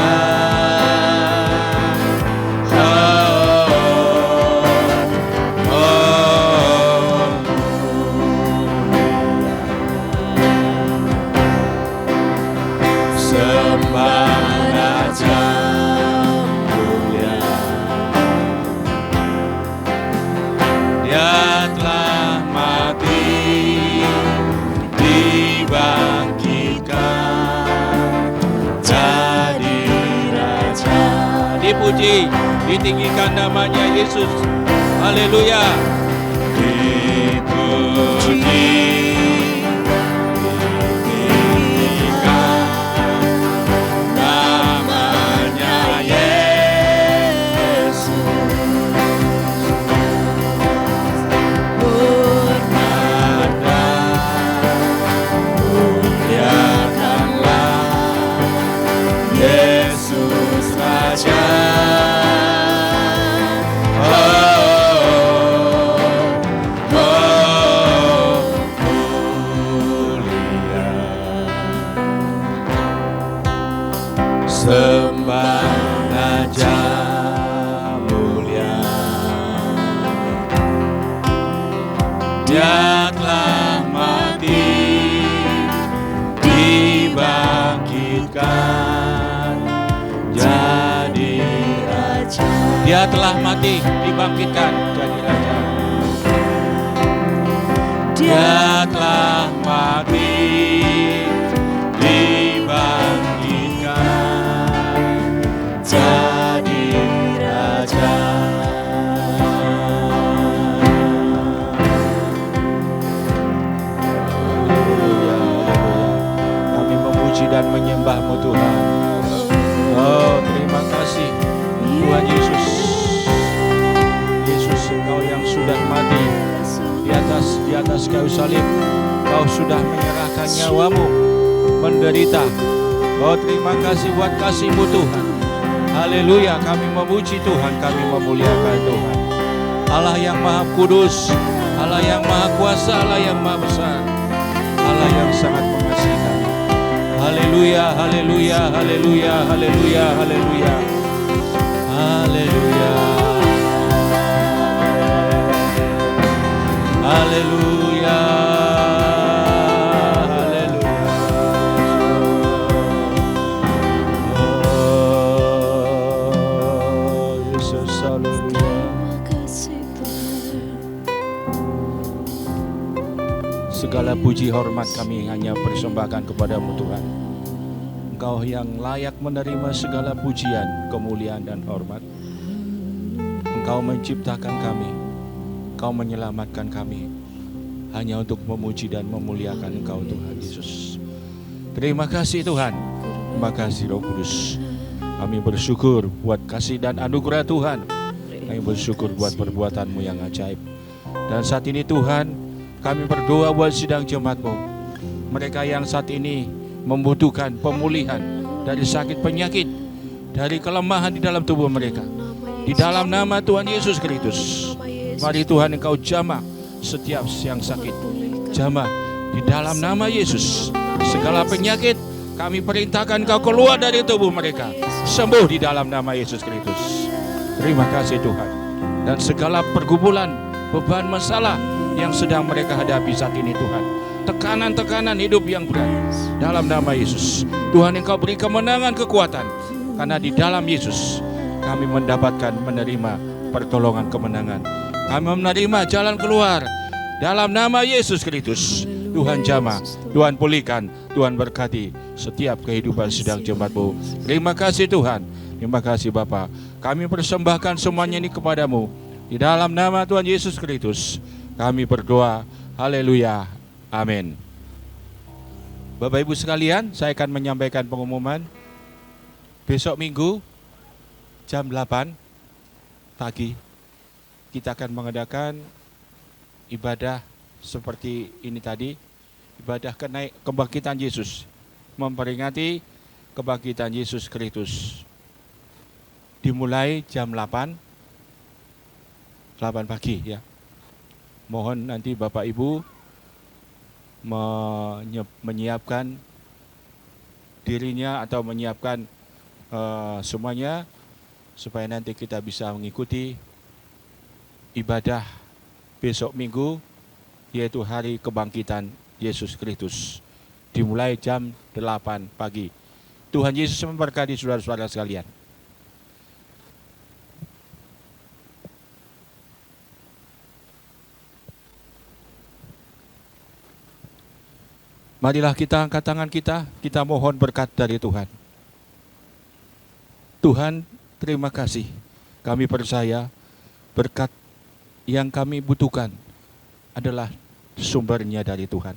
Speaker 4: Dipuji, ditinggikan namanya Yesus. Haleluya. Dipuji, ditinggikan namanya Yesus. Hormat dan muliakanlah Yesus Raja. Sembah Raja mulia, Dia telah mati, dibangkitkan jadi Raja. Dia telah mati, dibangkitkan jadi Raja. Dia telah mati, jadi Raja. Kami memuji dan menyembah-Mu Tuhan. Oh, terima kasih Tuhan Yesus. Yesus, Engkau yang sudah mati di atas kayu salib Kau sudah menyerahkan nyawamu menderita. Oh, terima kasih buat kasih-Mu Tuhan. Haleluya, kami memuji Tuhan, kami memuliakan Tuhan. Allah yang Maha Kudus, Allah yang Maha Kuasa, Allah yang Maha Besar, Allah yang sangat mengasihi kami. Haleluya, haleluya, haleluya, haleluya, haleluya, haleluya, haleluya, haleluya. Oh, Yesus, haleluya. Segala puji hormat kami hanya persembahkan kepada-Mu Tuhan. Engkau yang layak menerima segala pujian, kemuliaan dan hormat. Engkau menciptakan kami, Engkau menyelamatkan kami hanya untuk memuji dan memuliakan Engkau Tuhan Yesus. Terima kasih Tuhan, terima kasih Roh Kudus. Kami bersyukur buat kasih dan anugerah Tuhan. Kami bersyukur buat perbuatan-Mu yang ajaib. Dan saat ini Tuhan, kami berdoa buat sidang jemaat-Mu, mereka yang saat ini membutuhkan pemulihan dari sakit penyakit, dari kelemahan di dalam tubuh mereka. Di dalam nama Tuhan Yesus Kristus, mari Tuhan Engkau jamah setiap yang sakit. Jamah di dalam nama Yesus. Segala penyakit kami perintahkan Engkau keluar dari tubuh mereka. Sembuh di dalam nama Yesus Kristus. Terima kasih Tuhan. Dan segala pergumulan, beban, masalah yang sedang mereka hadapi saat ini Tuhan, tekanan-tekanan hidup yang berat, dalam nama Yesus Tuhan Engkau beri kemenangan, kekuatan, karena di dalam Yesus kami mendapatkan menerima pertolongan, kemenangan. Kami menerima jalan keluar dalam nama Yesus Kristus. Tuhan jamah, Tuhan pulihkan, Tuhan berkati setiap kehidupan sidang jemaat-Mu. Terima kasih Tuhan, terima kasih Bapa. Kami persembahkan semuanya ini kepada-Mu. Di dalam nama Tuhan Yesus Kristus kami berdoa, haleluya, amin. Bapak Ibu sekalian, saya akan menyampaikan pengumuman. Besok Minggu, jam 8 pagi, kita akan mengadakan ibadah seperti ini tadi, ibadah kebangkitan Yesus, memperingati kebangkitan Yesus Kristus. Dimulai jam 8 pagi ya. Mohon nanti Bapak Ibu menyiapkan dirinya atau menyiapkan semuanya supaya nanti kita bisa mengikuti ibadah besok Minggu, yaitu hari kebangkitan Yesus Kristus. Dimulai jam 8 pagi. Tuhan Yesus memberkati saudara-saudara sekalian. Marilah kita angkat tangan kita mohon berkat dari Tuhan. Tuhan, terima kasih. Kami percaya berkat yang kami butuhkan adalah sumbernya dari Tuhan.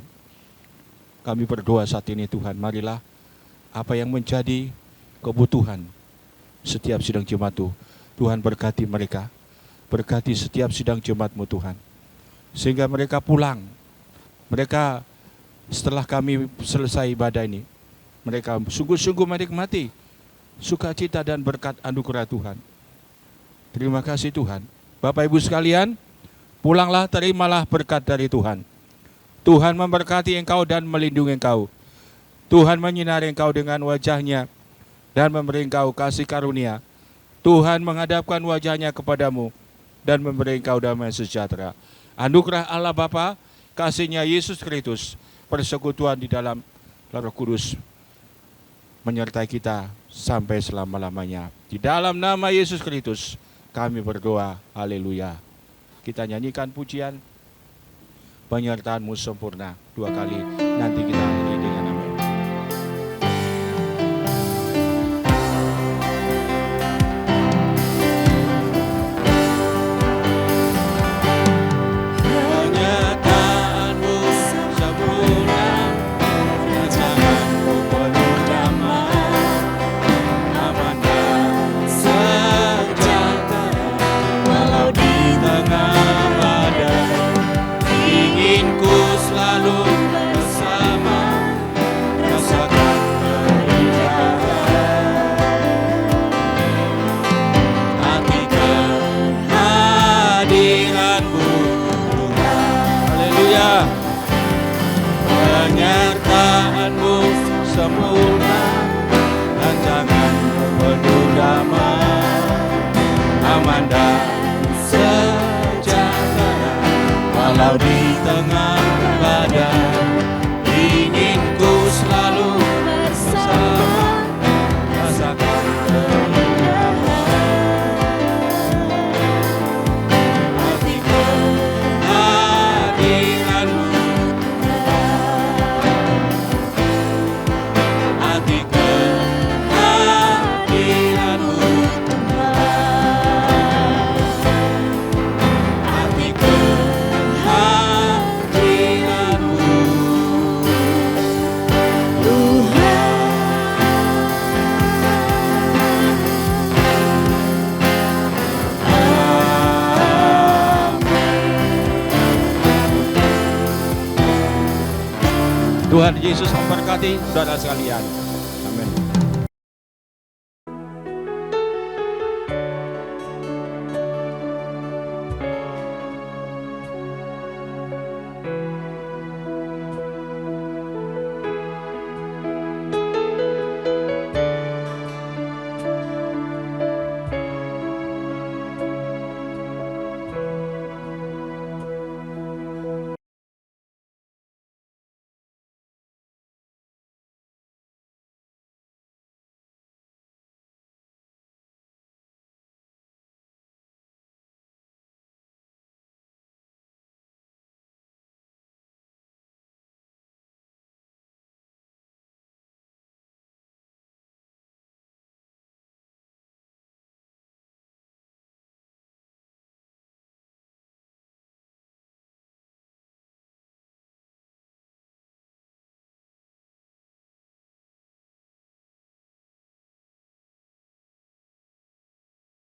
Speaker 4: Kami berdoa saat ini Tuhan, marilah apa yang menjadi kebutuhan setiap sidang jemaat-Mu, Tuhan berkati mereka. Berkati setiap sidang jemaat-Mu Tuhan. Sehingga mereka pulang, mereka setelah kami selesai ibadah ini, mereka sungguh-sungguh menikmati sukacita dan berkat anugerah Tuhan. Terima kasih Tuhan. Bapak Ibu sekalian, pulanglah, terimalah berkat dari Tuhan. Tuhan memberkati engkau dan melindungi engkau. Tuhan menyinari engkau dengan wajah-Nya dan memberi engkau kasih karunia. Tuhan menghadapkan wajah-Nya kepadamu dan memberi engkau damai sejahtera. Anugerah Allah Bapa, kasih-Nya Yesus Kristus, persekutuan di dalam Roh Kudus menyertai kita sampai selama-lamanya. Di dalam nama Yesus Kristus kami berdoa, haleluya. Kita nyanyikan pujian penyertaan-Mu sempurna 2 kali. Nanti kita akhiri dengan amin.
Speaker 1: Walau di tengah badai,
Speaker 4: sempurna, rancangan penuh damai, aman dan sejahtera. Walau di tengah badai, ingin ku selalu bersama, rasakan keindahan hati kehadiranmu, hati kehadiranmu, hati kehadiranmu. Tuhan Yesus memberkati saudara sekalian.